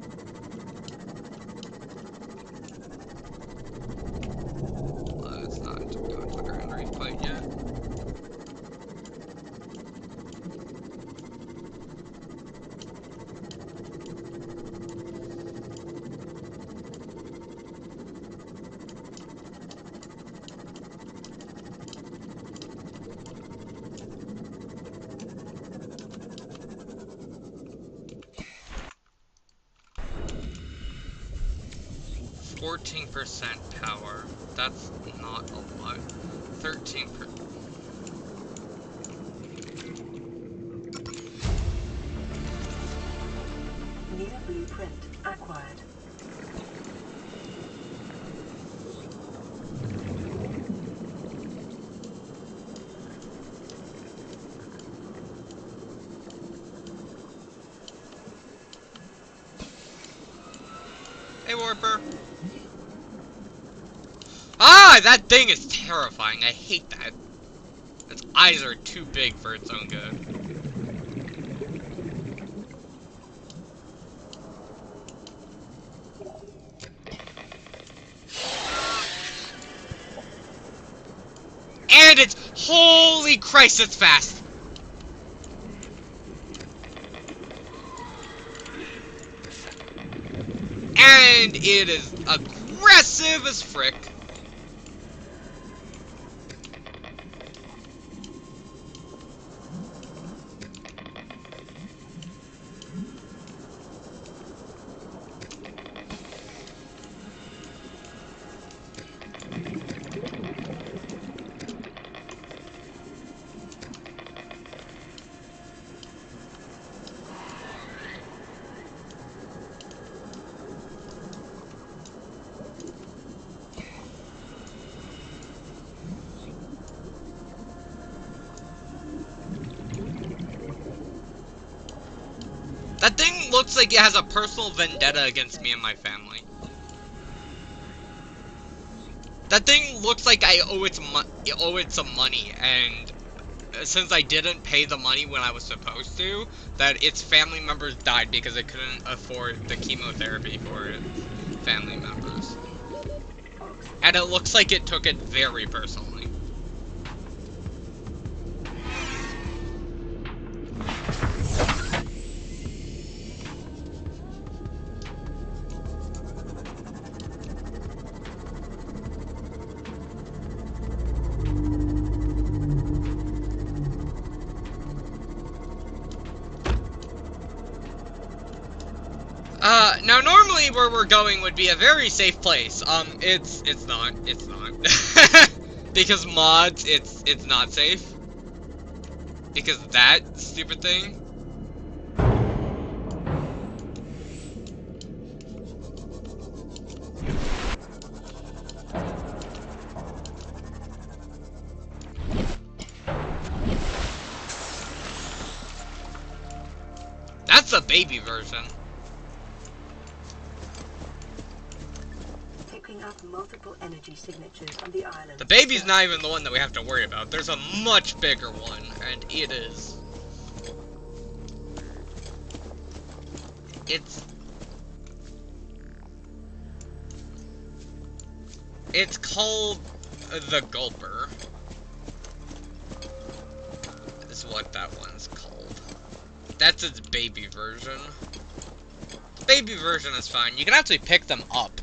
Let's not go into the Grand Reef fight yet. %, power. That's not a lot. 13%. New blueprint acquired. Hey, Warper. Ah, that thing is terrifying. I hate that. Its eyes are too big for its own good. And it's... Holy Christ, it's fast! And it is aggressive as frick. That thing looks like it has a personal vendetta against me and my family. That thing looks like I owe it some money, and since I didn't pay the money when I was supposed to, that its family members died because it couldn't afford the chemotherapy for its family members. And it looks like it took it very personally. Now normally where we're going would be a very safe place. It's not. Because mods, it's not safe. Because that stupid thing. That's the baby version. Picking up multiple energy signatures on the island. The baby's not even the one that we have to worry about. There's a much bigger one, and it is. It's called the Gulper. Is what that one's called. That's its baby version. The baby version is fine. You can actually pick them up.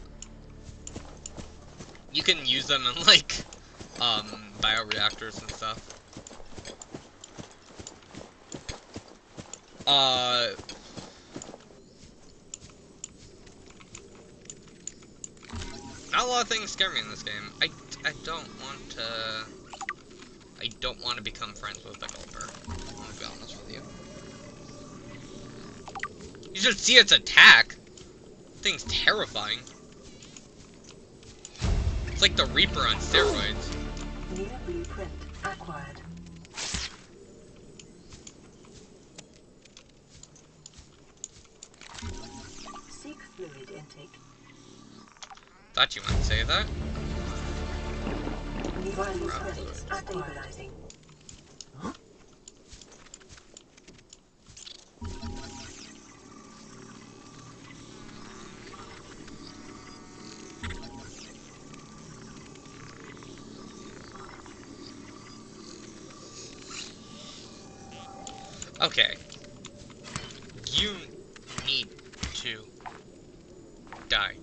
You can use them in, like, bioreactors and stuff. Not a lot of things scare me in this game. I don't want to become friends with the Gulper. I'm gonna be honest with you. You should see its attack. Thing's terrifying. It's like the Reaper on steroids. New blueprint acquired. Seek fluid intake. Thought you might say that. New vital credits stabilizing. Okay. You need to die.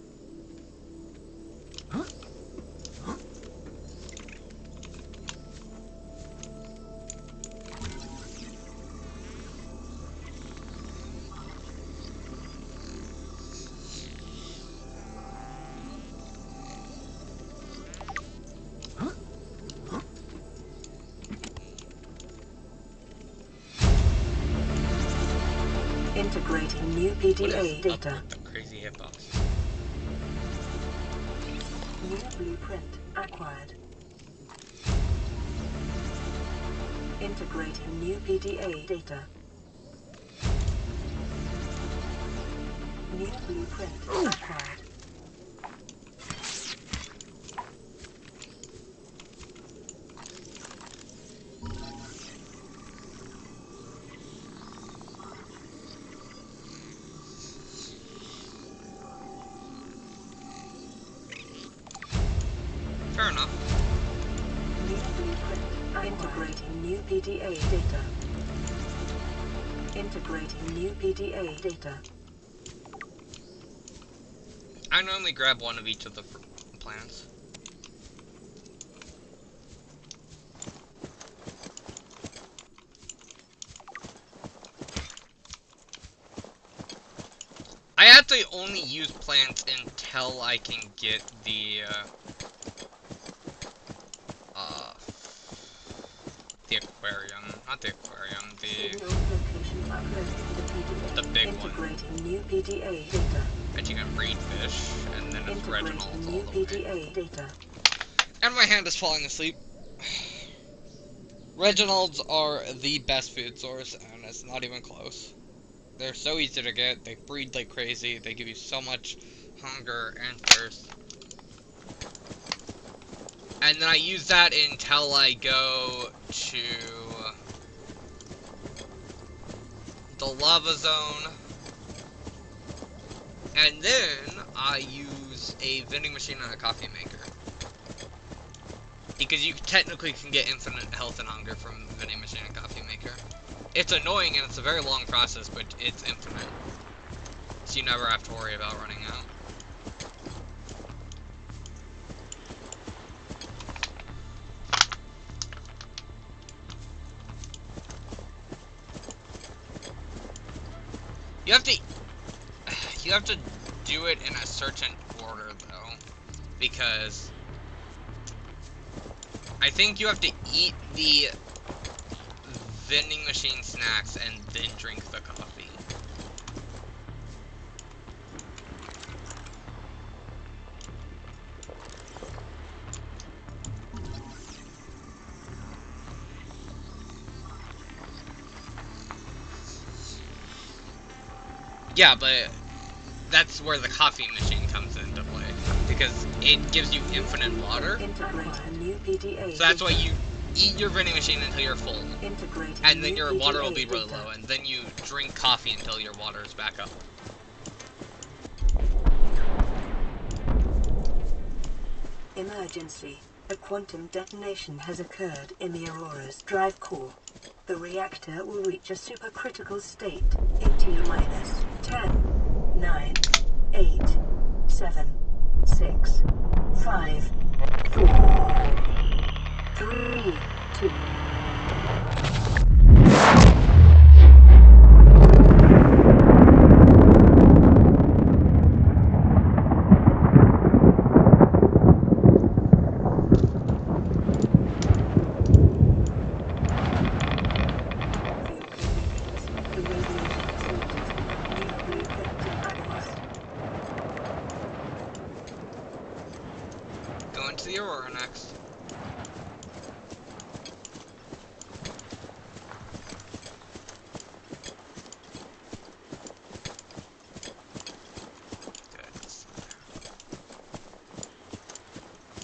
Integrating new PDA What is up data. with the crazy hippos? New blueprint acquired. Integrating new PDA data. New blueprint acquired. Fair enough. New blueprint. Integrating new PDA data. Integrating new PDA data. I normally grab one of each of the plants. I actually only use plants until I can get the aquarium. Not the aquarium, Signal locations uploaded to PDA. the big one. Integrating new PDA data. And you can breed fish, and then it's Reginald's Integrating all new the way. PDA data. And my hand is falling asleep. Reginald's are the best food source, and it's not even close. They're so easy to get, they breed like crazy, they give you so much hunger and thirst. And then I use that until I go to the lava zone. And then I use a vending machine and a coffee maker. Because you technically can get infinite health and hunger from the vending machine and coffee maker. It's annoying and it's a very long process, but it's infinite. So you never have to worry about running out. You have to do it in a certain order though, because I think you have to eat the vending machine snacks and then drink the coffee. Yeah, but that's where the coffee machine comes into play, because it gives you infinite water. So that's why you eat your vending machine until you're full, and then your water will be really low, and then you drink coffee until your water is back up. Emergency. A quantum detonation has occurred in the Aurora's drive core. The reactor will reach a supercritical state in T-minus 10, 9, 8, 7, 6, 5, 4, 3, 2. Going to the Aurora next. Good.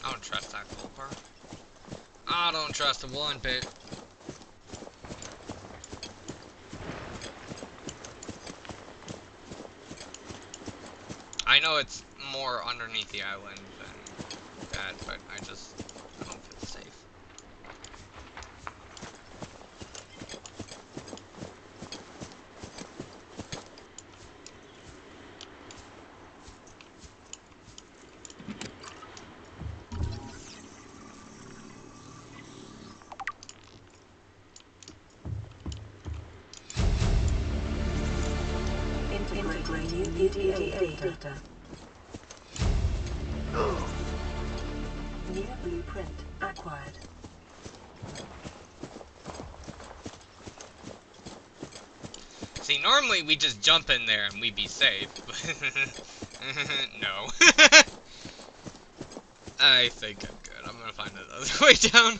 I don't trust that gold bar. I don't trust the one bit. I know it's more underneath the island than that, but I don't feel safe. Integrate new EDA data. New blueprint acquired. See, normally we just jump in there and we'd be safe. No. I think I'm good. I'm gonna find another way down.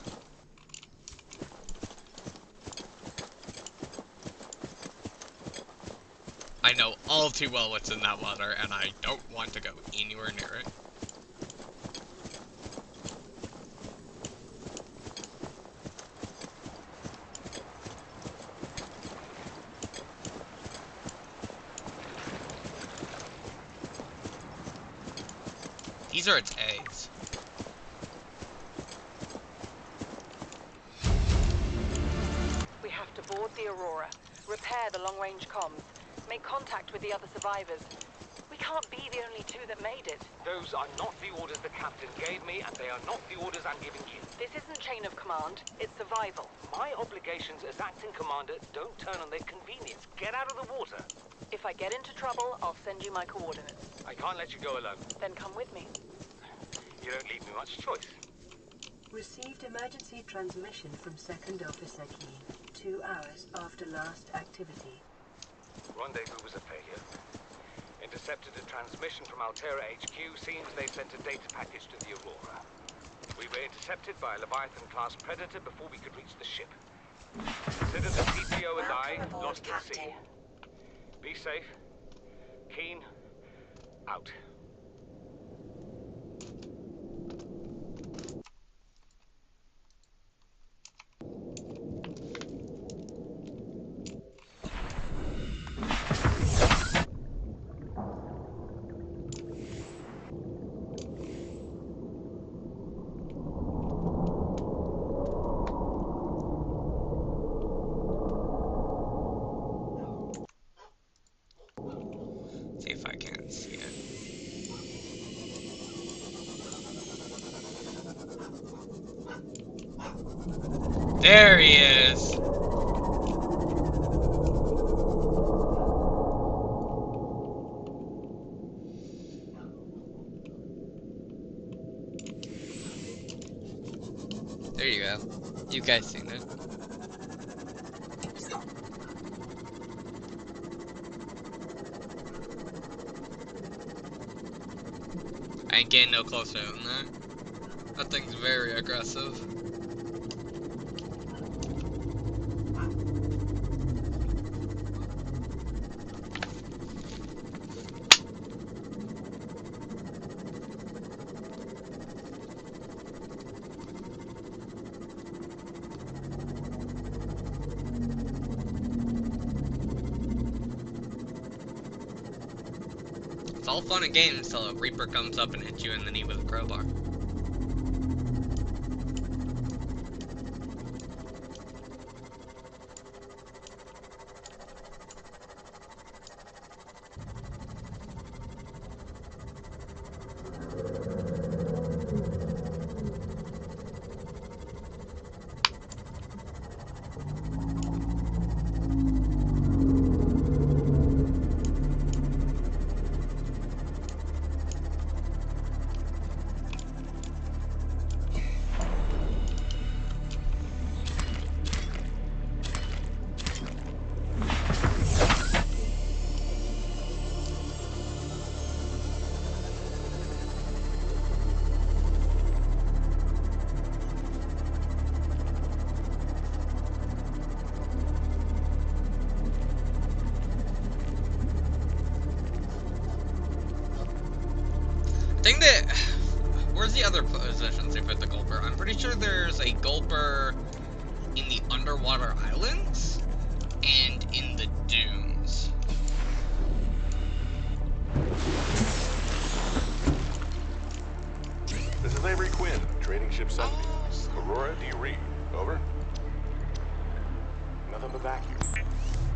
I know all too well what's in that water, and I don't want to go anywhere near it. These are its eggs. We have to board the Aurora, repair the long-range comms, make contact with the other survivors. We can't be the only two that made it. Those are not the orders the captain gave me, and they are not the orders I'm giving you. This isn't chain of command, it's survival. My obligations as acting commander don't turn on their convenience. Get out of the water. If I get into trouble, I'll send you my coordinates. I can't let you go alone. Then come with me. You don't leave me much choice. Received emergency transmission from Second Officer Keen 2 hours after last activity. Rendezvous was a failure. Intercepted a transmission from Altera HQ. Seems they sent a data package to the Aurora. We were intercepted by a Leviathan-class Predator before we could reach the ship. Consider the CTO and I Welcome aboard, lost at sea. Captain. Be safe. Keen, out. See if I can see it. There he is! There you go. You guys seen it. ain't getting no closer than that. That thing's very aggressive. It's all fun and games till a Reaper comes up and hits you in the knee with a crowbar. I think that... Where's the other positions they put the gulper? I'm pretty sure there's a gulper in the underwater islands and in the dunes. This is Avery Quinn, trading ship Sunbeam. Aurora, do you read? Over? Nothing but vacuum.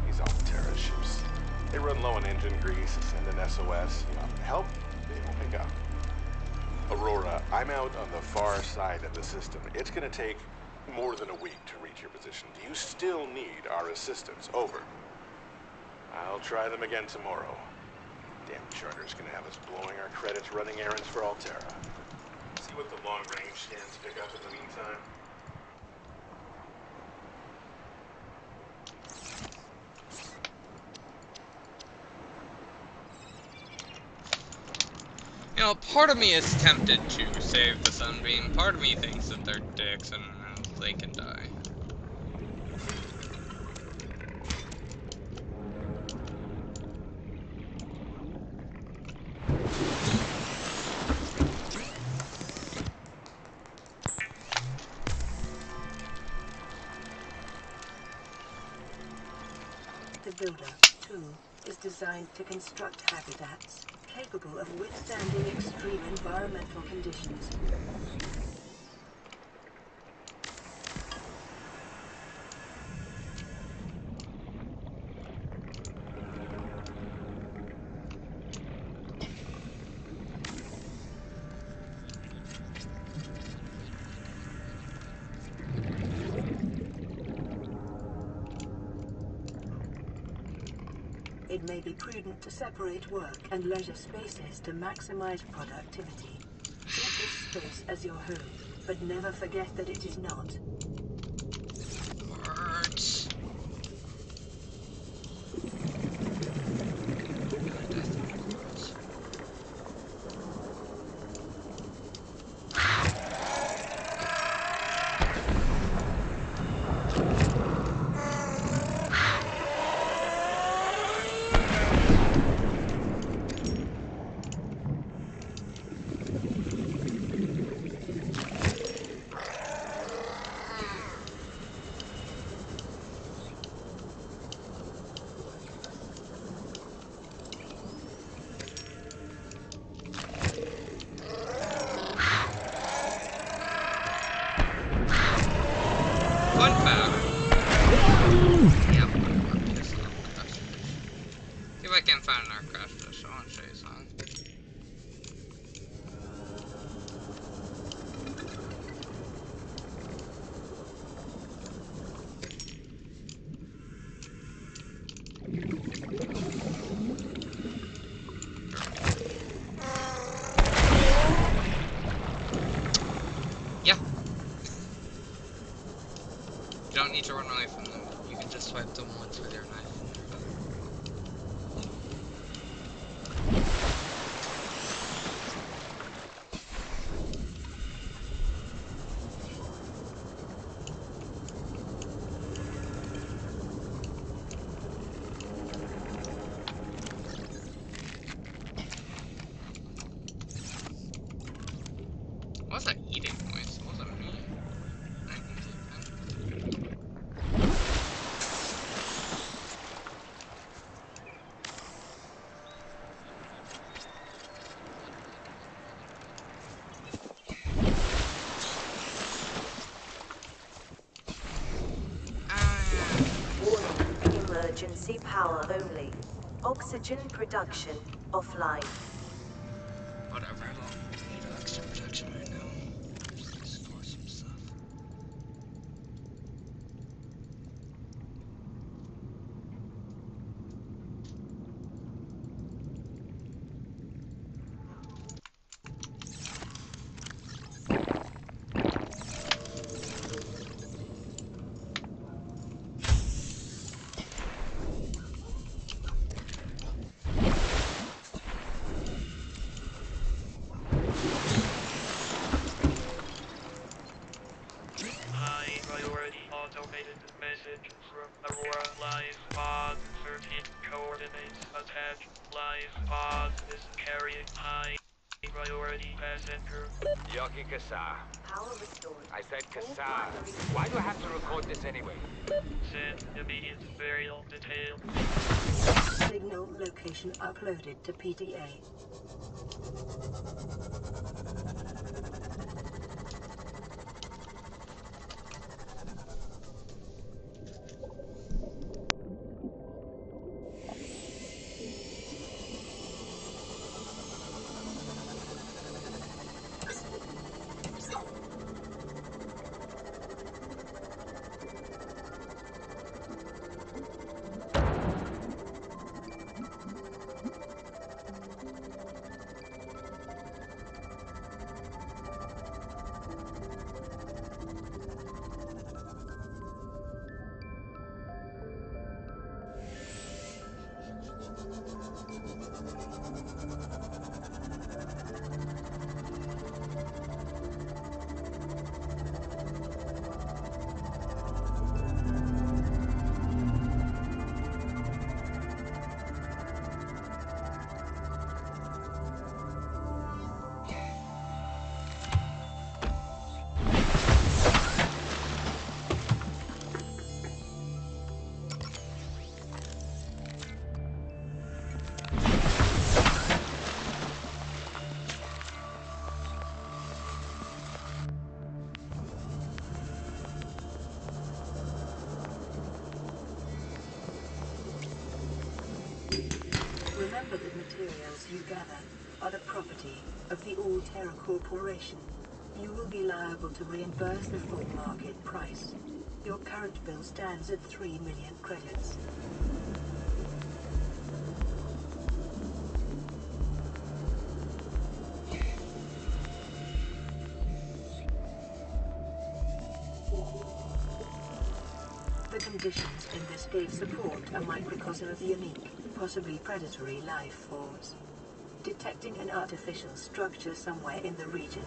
These Alterra ships. They run low on engine grease, send an SOS. You know, help, they won't pick up. Aurora, I'm out on the far side of the system. It's gonna take more than a week to reach your position. Do you still need our assistance? Over. I'll try them again tomorrow. Damn charter's gonna have us blowing our credits running errands for Alterra. See what the long-range scans pick up in the meantime. You know, part of me is tempted to save the Sunbeam. Part of me thinks that they're dicks and they can die. The Builder, too, is designed to construct habitats capable of withstanding extreme environmental conditions. It may be prudent to separate work and leisure spaces to maximize productivity. Treat this space as your home, but never forget that it is not. Words. I can find an aircraft dish. I want to show you something. Yeah. You don't need to run away from them. You can just swipe them once with your knife. emergency power only. Oxygen production offline. Whatever, I don't need oxygen protection right now. Just pour some stuff. High priority automated message from Aurora Live Pod 13 coordinates attached. Live Pod is carrying high priority passenger. Yoki Kasa. Power restored. I said All Kasa. primary Why do I have to record this anyway? Send immediate burial detail. Signal location uploaded to PDA. Remember that materials you gather are the property of the All-Terra Corporation. You will be liable to reimburse the full market price. Your current bill stands at 3 million credits. The conditions in this gate support a microcosm of unique, possibly predatory life forms. Detecting an artificial structure somewhere in the region.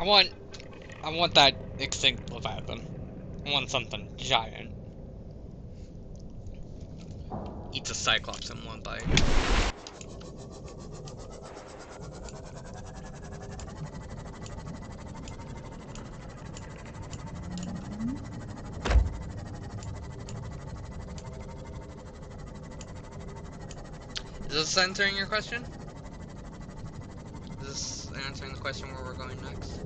I want that extinct Leviathan. I want something giant. Eats a Cyclops in one bite. Is this answering your question? Is this answering the question where we're going next?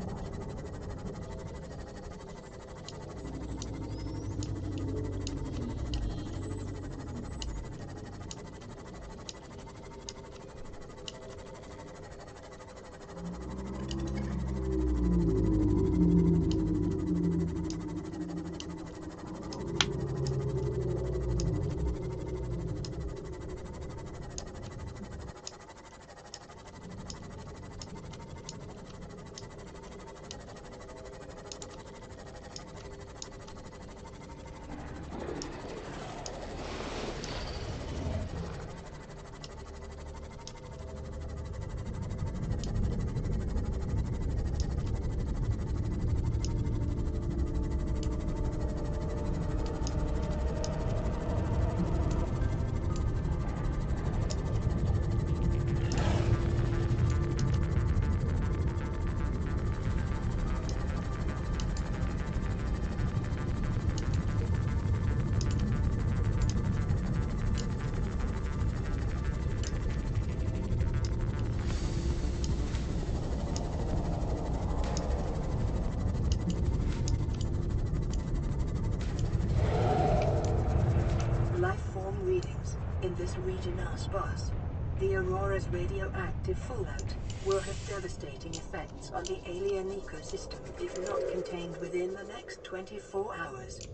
Life form readings in this region are sparse. The Aurora's radioactive fallout will have devastating effects on the alien ecosystem if not contained within the next 24 hours.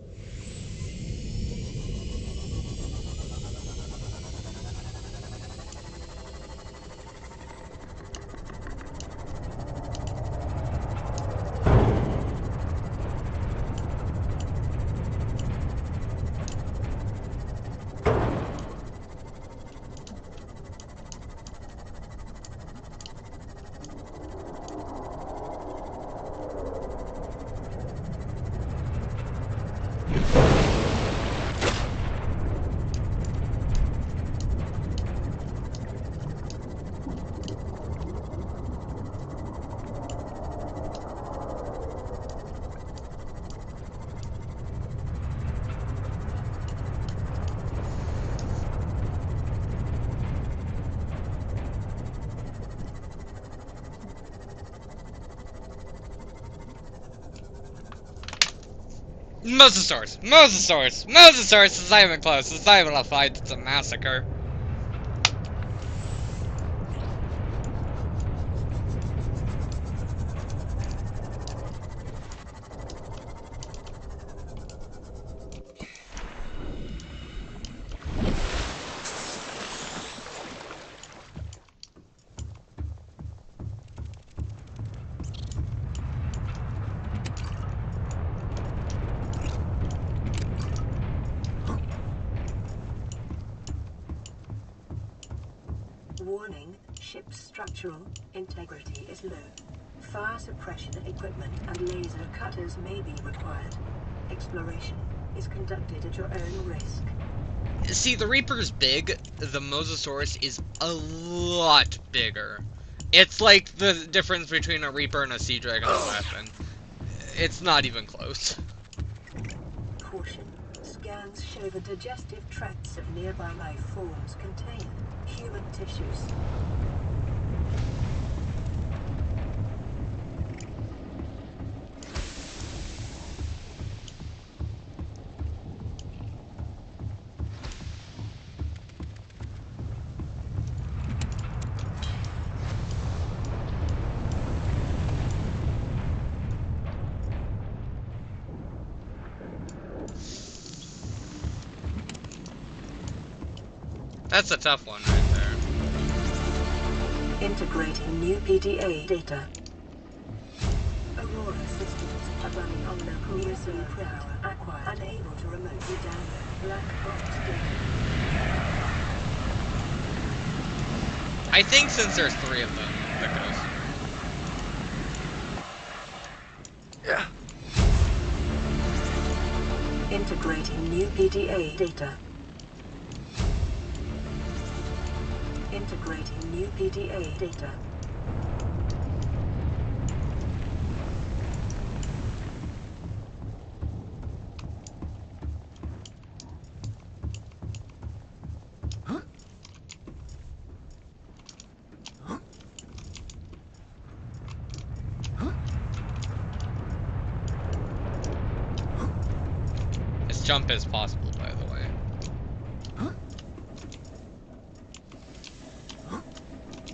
Mosasaurus! Mosasaurus! Mosasaurus is not even close. It's not even a fight, it's a massacre. Warning, ship's structural integrity is low. Fire suppression equipment and laser cutters may be required. Exploration is conducted at your own risk. See, the Reaper's big, the Mosasaurus is a lot bigger. It's like the difference between a Reaper and a Sea Dragon weapon. It's not even close. Caution. Scans show the digestive tracts of nearby life forms contain human tissues. That's a tough one right there. Integrating new PDA data. Aurora systems are running on local reserve power acquired, unable to remotely download black box data. I think since there's 3 of them, that goes. Integrating new PDA data. Integrating new PDA data. This jump is possible, by the way.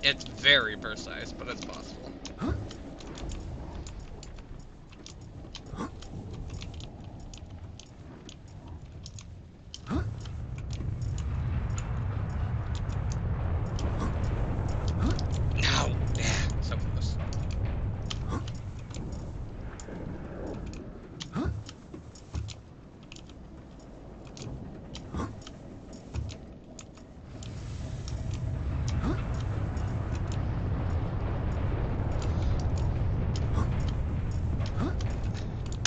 It's very precise, but it's possible. No! So close.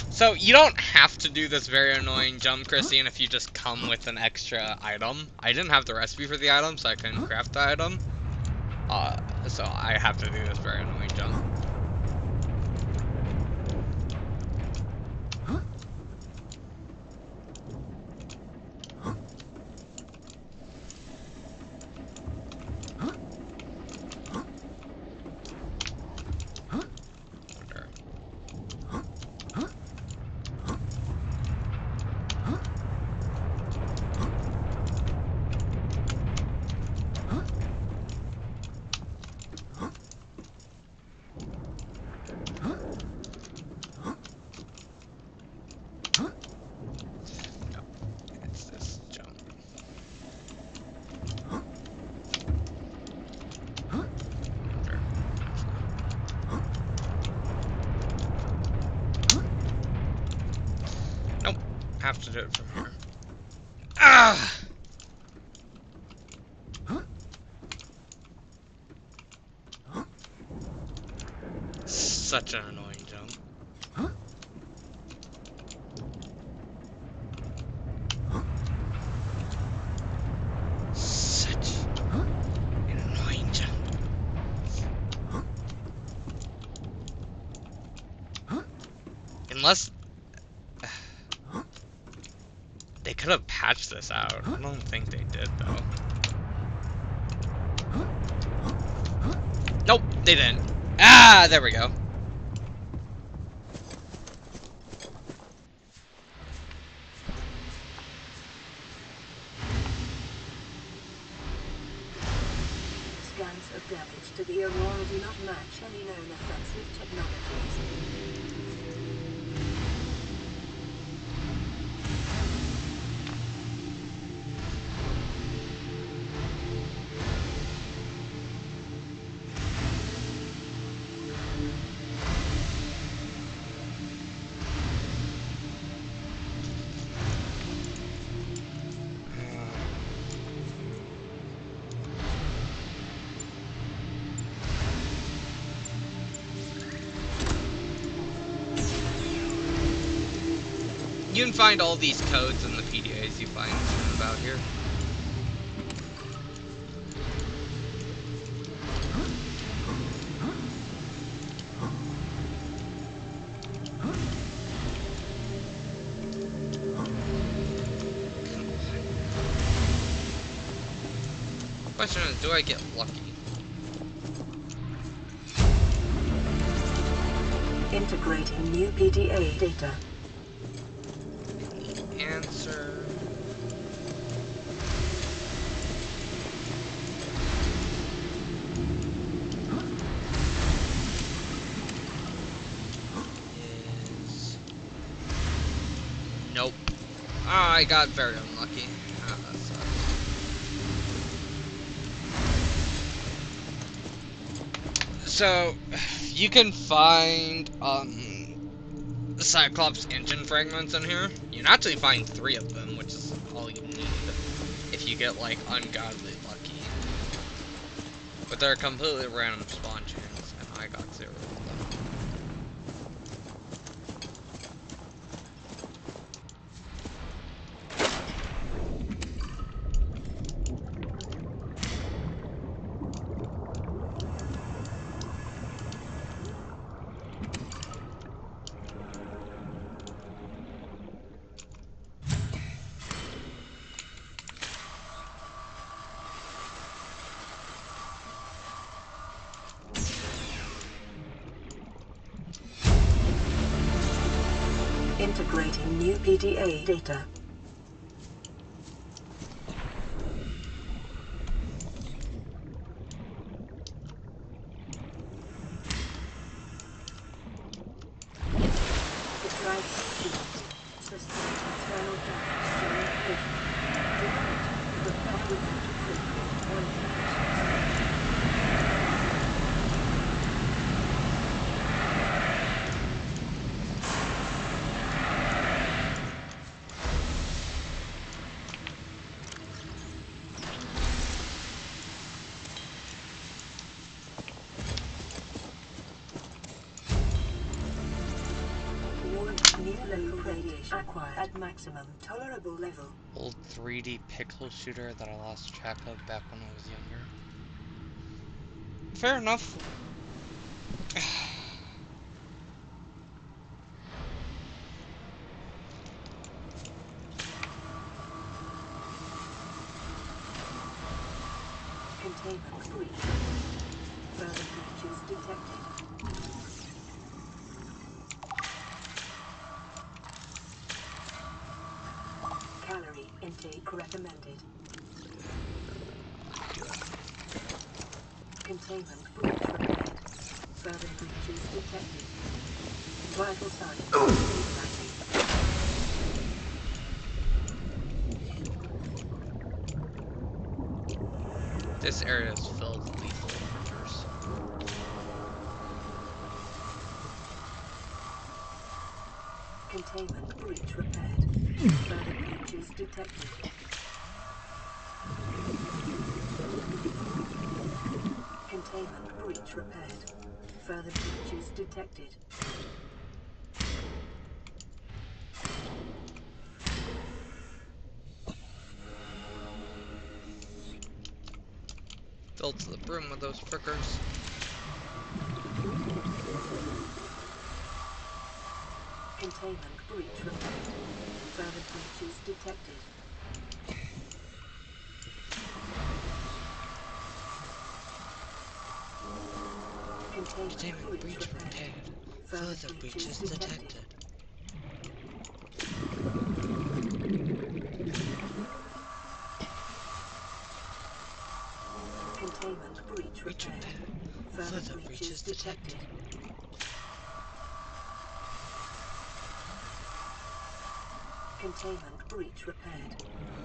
So, you don't have to do this very annoying jump, Christine, if you just come with an extra item. I didn't have the recipe for the item, so I couldn't craft the item. So I have to do this very annoying jump. It's this jump. Nope. Have to do it from here. Ah! Such an annoying jump. Such an annoying jump. Unless they could have patched this out. I don't think they did, though. Nope, they didn't. Ah, there we go. Scans of damage to the Aurora do not match any known offensive technologies. You can find all these codes in the PDAs you find about here. Question is, do I get lucky? Integrating new PDA data. Answer is nope. Ah, I got very unlucky. Ah, that sucks. So you can find Cyclops engine fragments in here. You can actually find 3 of them, which is all you need if you get like ungodly lucky. But they're completely random spawn chains, and I got 0 of them. Integrating new PDA data. The drive sustain internal damage during collision. Repair without critical oil damage. New local radiation acquired at maximum tolerable level. Old 3D pixel shooter that I lost track of back when I was younger. Fair enough. Containment breach. Further breaches detected. Calorie intake recommended. Containment breach repaired. Further breaches detected. Vital signs stabilizing. This area is filled with lethal critters. Containment breach repaired. Further breaches detected. Containment breach repaired. Further breaches detected. Filled to the brim with those frickers. Containment breach repaired. Further breaches detected. Containment breach repaired. Further breaches detected. Containment breach repaired. Further breaches detected. Containment breach repaired.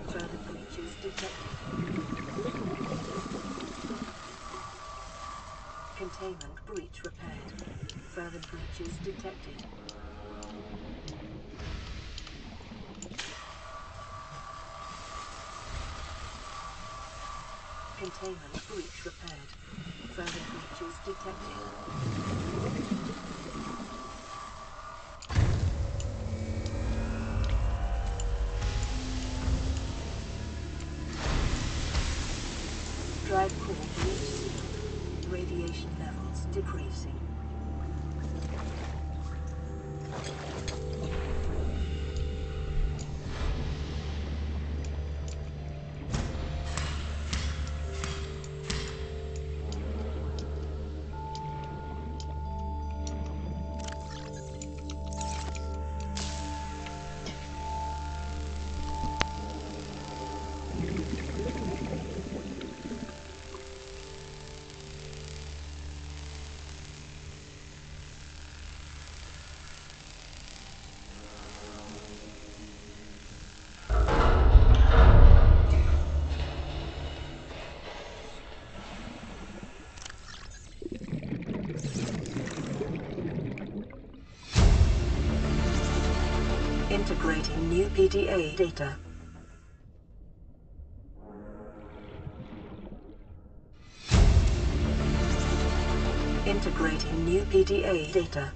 Further breaches detected. Containment breach repaired. Further breaches detected. Containment breach repaired. Further breaches detected. Drive core breach sealed. Radiation levels decreasing. Integrating new PDA data. Integrating new PDA data.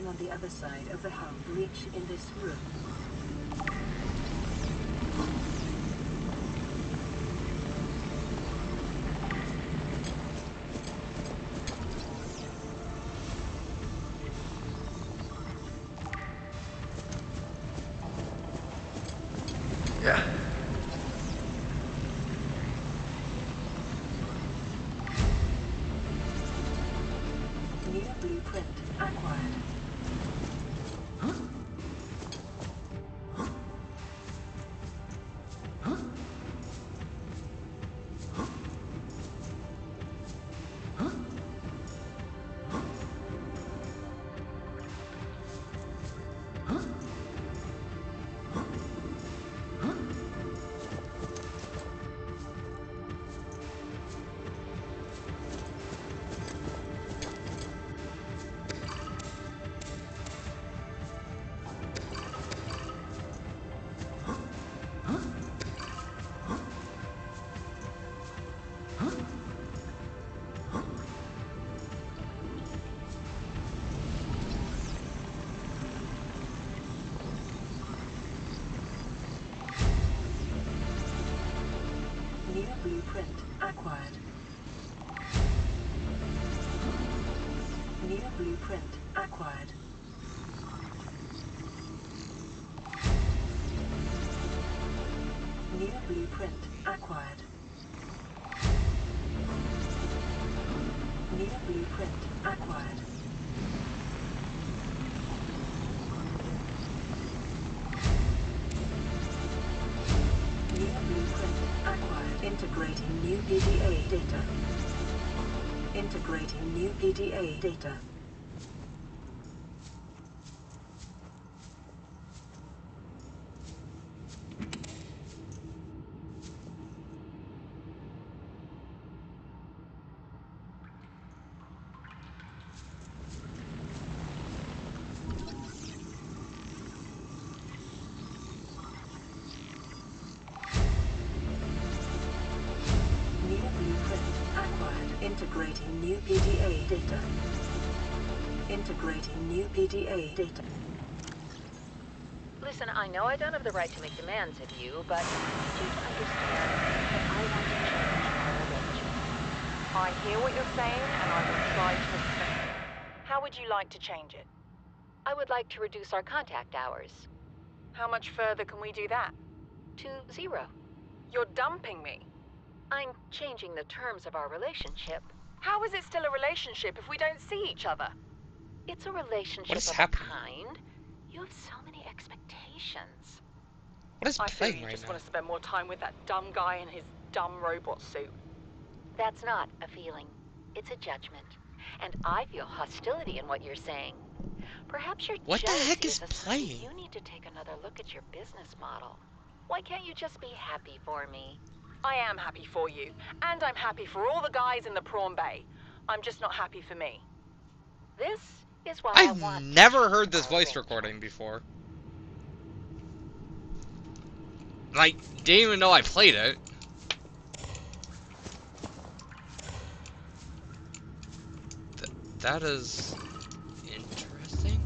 waiting on the other side of the hull breach in this room. Yeah. New blueprint acquired. New blueprint acquired. New blueprint acquired. New blueprint acquired. New blueprint acquired. New blueprint acquired. Integrating new PDA data. Integrating new PDA data. New blueprint acquired. Integrating new PDA data. Integrating new PDA data. Listen, I know I don't have the right to make demands of you, but you need to understand that I want to change our relationship. I hear what you're saying, and I will try to respect it. How would you like to change it? I would like to reduce our contact hours. How much further can we do that? To 0. You're dumping me. I'm changing the terms of our relationship. How is it still a relationship if we don't see each other? It's a relationship is of happening? a kind. You have so many expectations. What is I feel playing you right just now? want to spend more time with that dumb guy in his dumb robot suit. That's not a feeling. It's a judgment. And I feel hostility in what you're saying. Perhaps your What the heck jealousy is is a sign playing? you need to take another look at your business model. Why can't you just be happy for me? I am happy for you. And I'm happy for all the guys in the prawn bay. I'm just not happy for me. This is why I I've want to never change heard this our voice arrangement. recording before. Like, didn't even know I played it. That is interesting.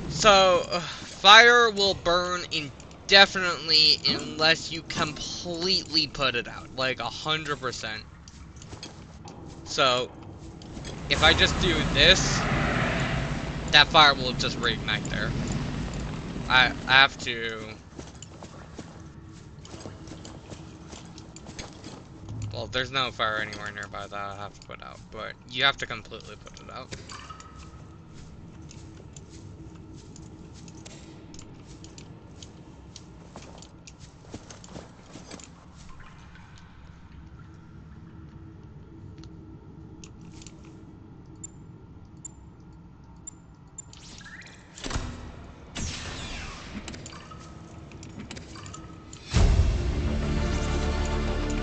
So, fire will burn indefinitely unless you completely put it out, like 100%. So, if I just do this, that fire will just reignite there. I have to... Well, there's no fire anywhere nearby that I have to put out, but you have to completely put it out.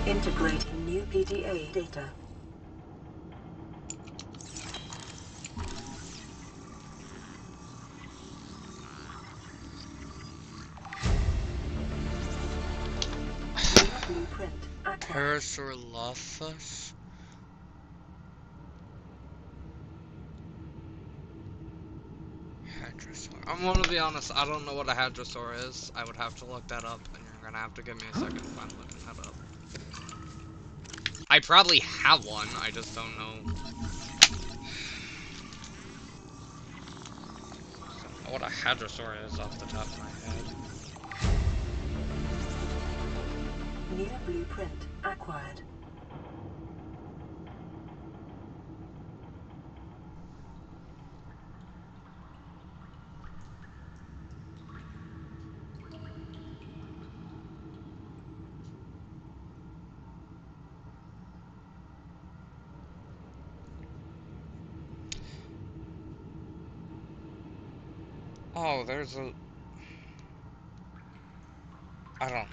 Integrating new PDA data. New blueprint acquired. Parasaurolophus? Hadrosaur. I'm gonna be honest, I don't know what a hadrosaur is. I would have to look that up, and you're gonna have to give me a second if I'm looking that up. I probably have one, I just don't know. Don't know what a hadrosaur is off the top of my head. New blueprint acquired. Oh, there's a... I don't...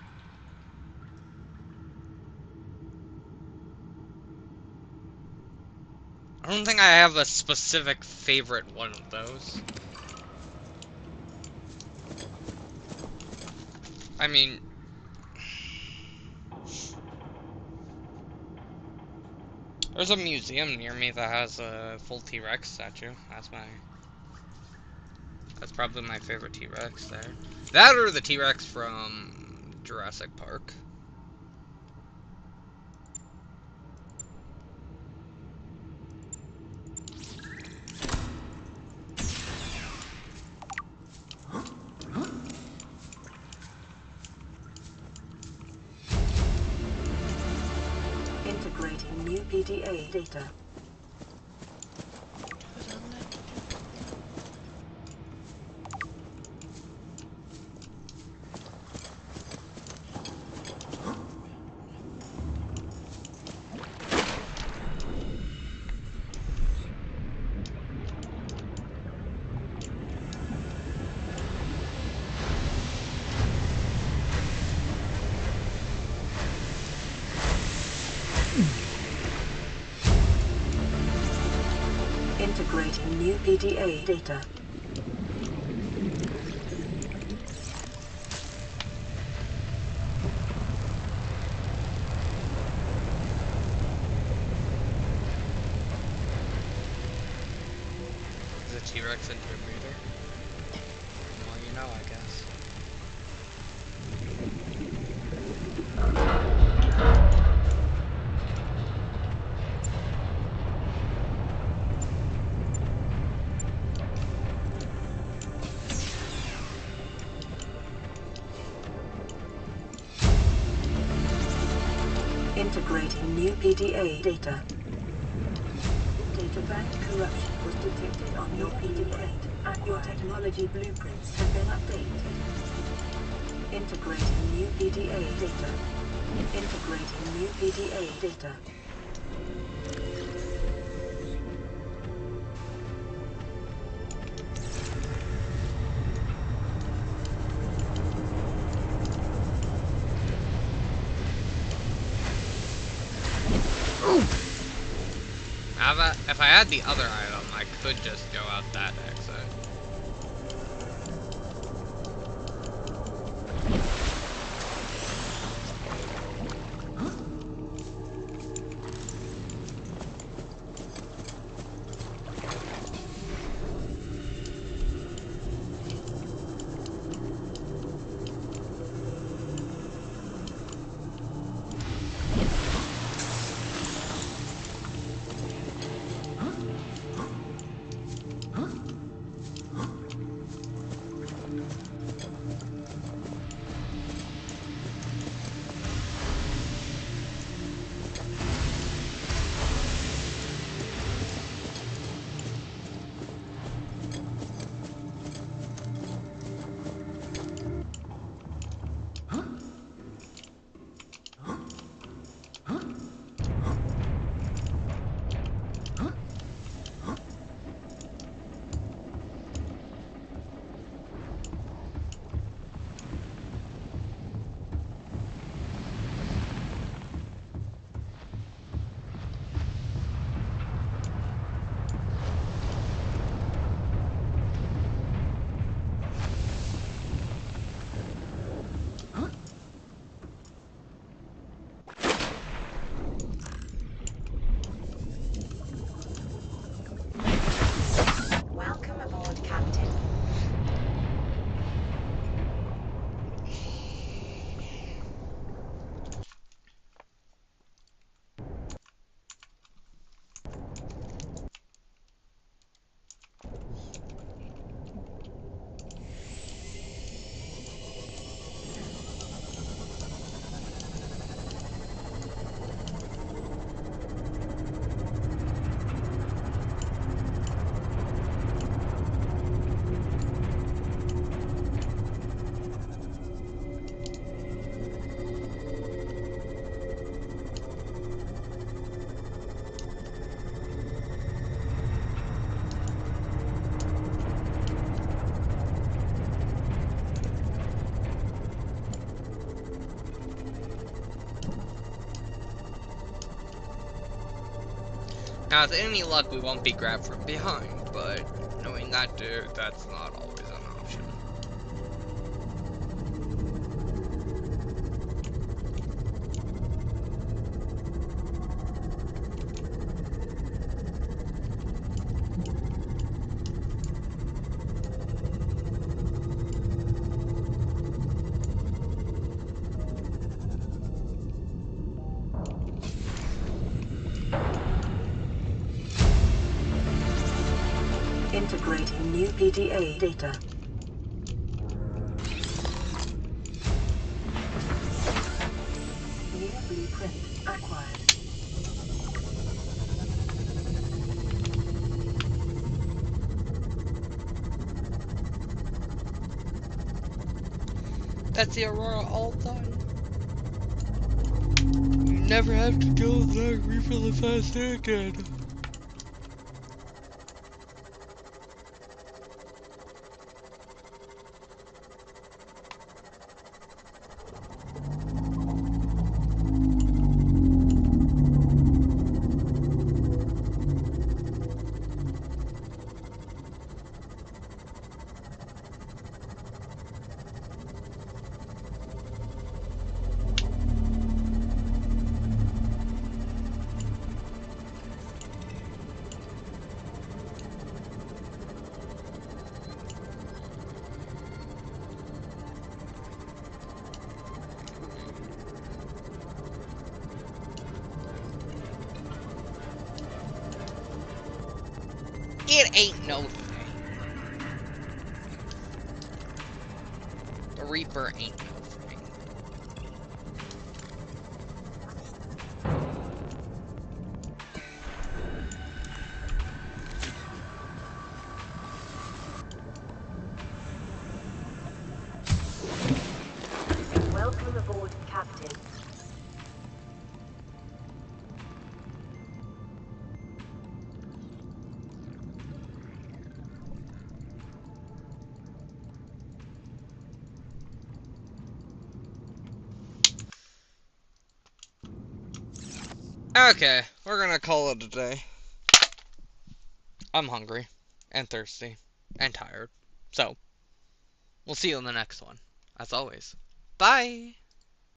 I don't think I have a specific favorite one of those. I mean... There's a museum near me that has a full T-Rex statue. That's probably my favorite T-Rex there. That or the T-Rex from Jurassic Park. Integrating new PDA data. Integrating new PDA data. Is a T-Rex into a breeder? Well, you know, I guess. Integrating new PDA data. Data bank corruption was detected on your PDA. Your technology blueprints have been updated. Integrating new PDA data. Integrating new PDA data. If I had the other item, I could just go out that exit. Now, with any luck, we won't be grabbed from behind, but knowing that, dude, that's not always an option. Integrating new PDA data. New blueprint acquired. That's the Aurora all done. You never have to deal with that refill the fast again. It ain't no thing. The Reaper ain't no thing. Welcome aboard, Captain. Okay, we're gonna call it a day. I'm hungry, and thirsty, and tired. So, we'll see you in the next one. As always, bye!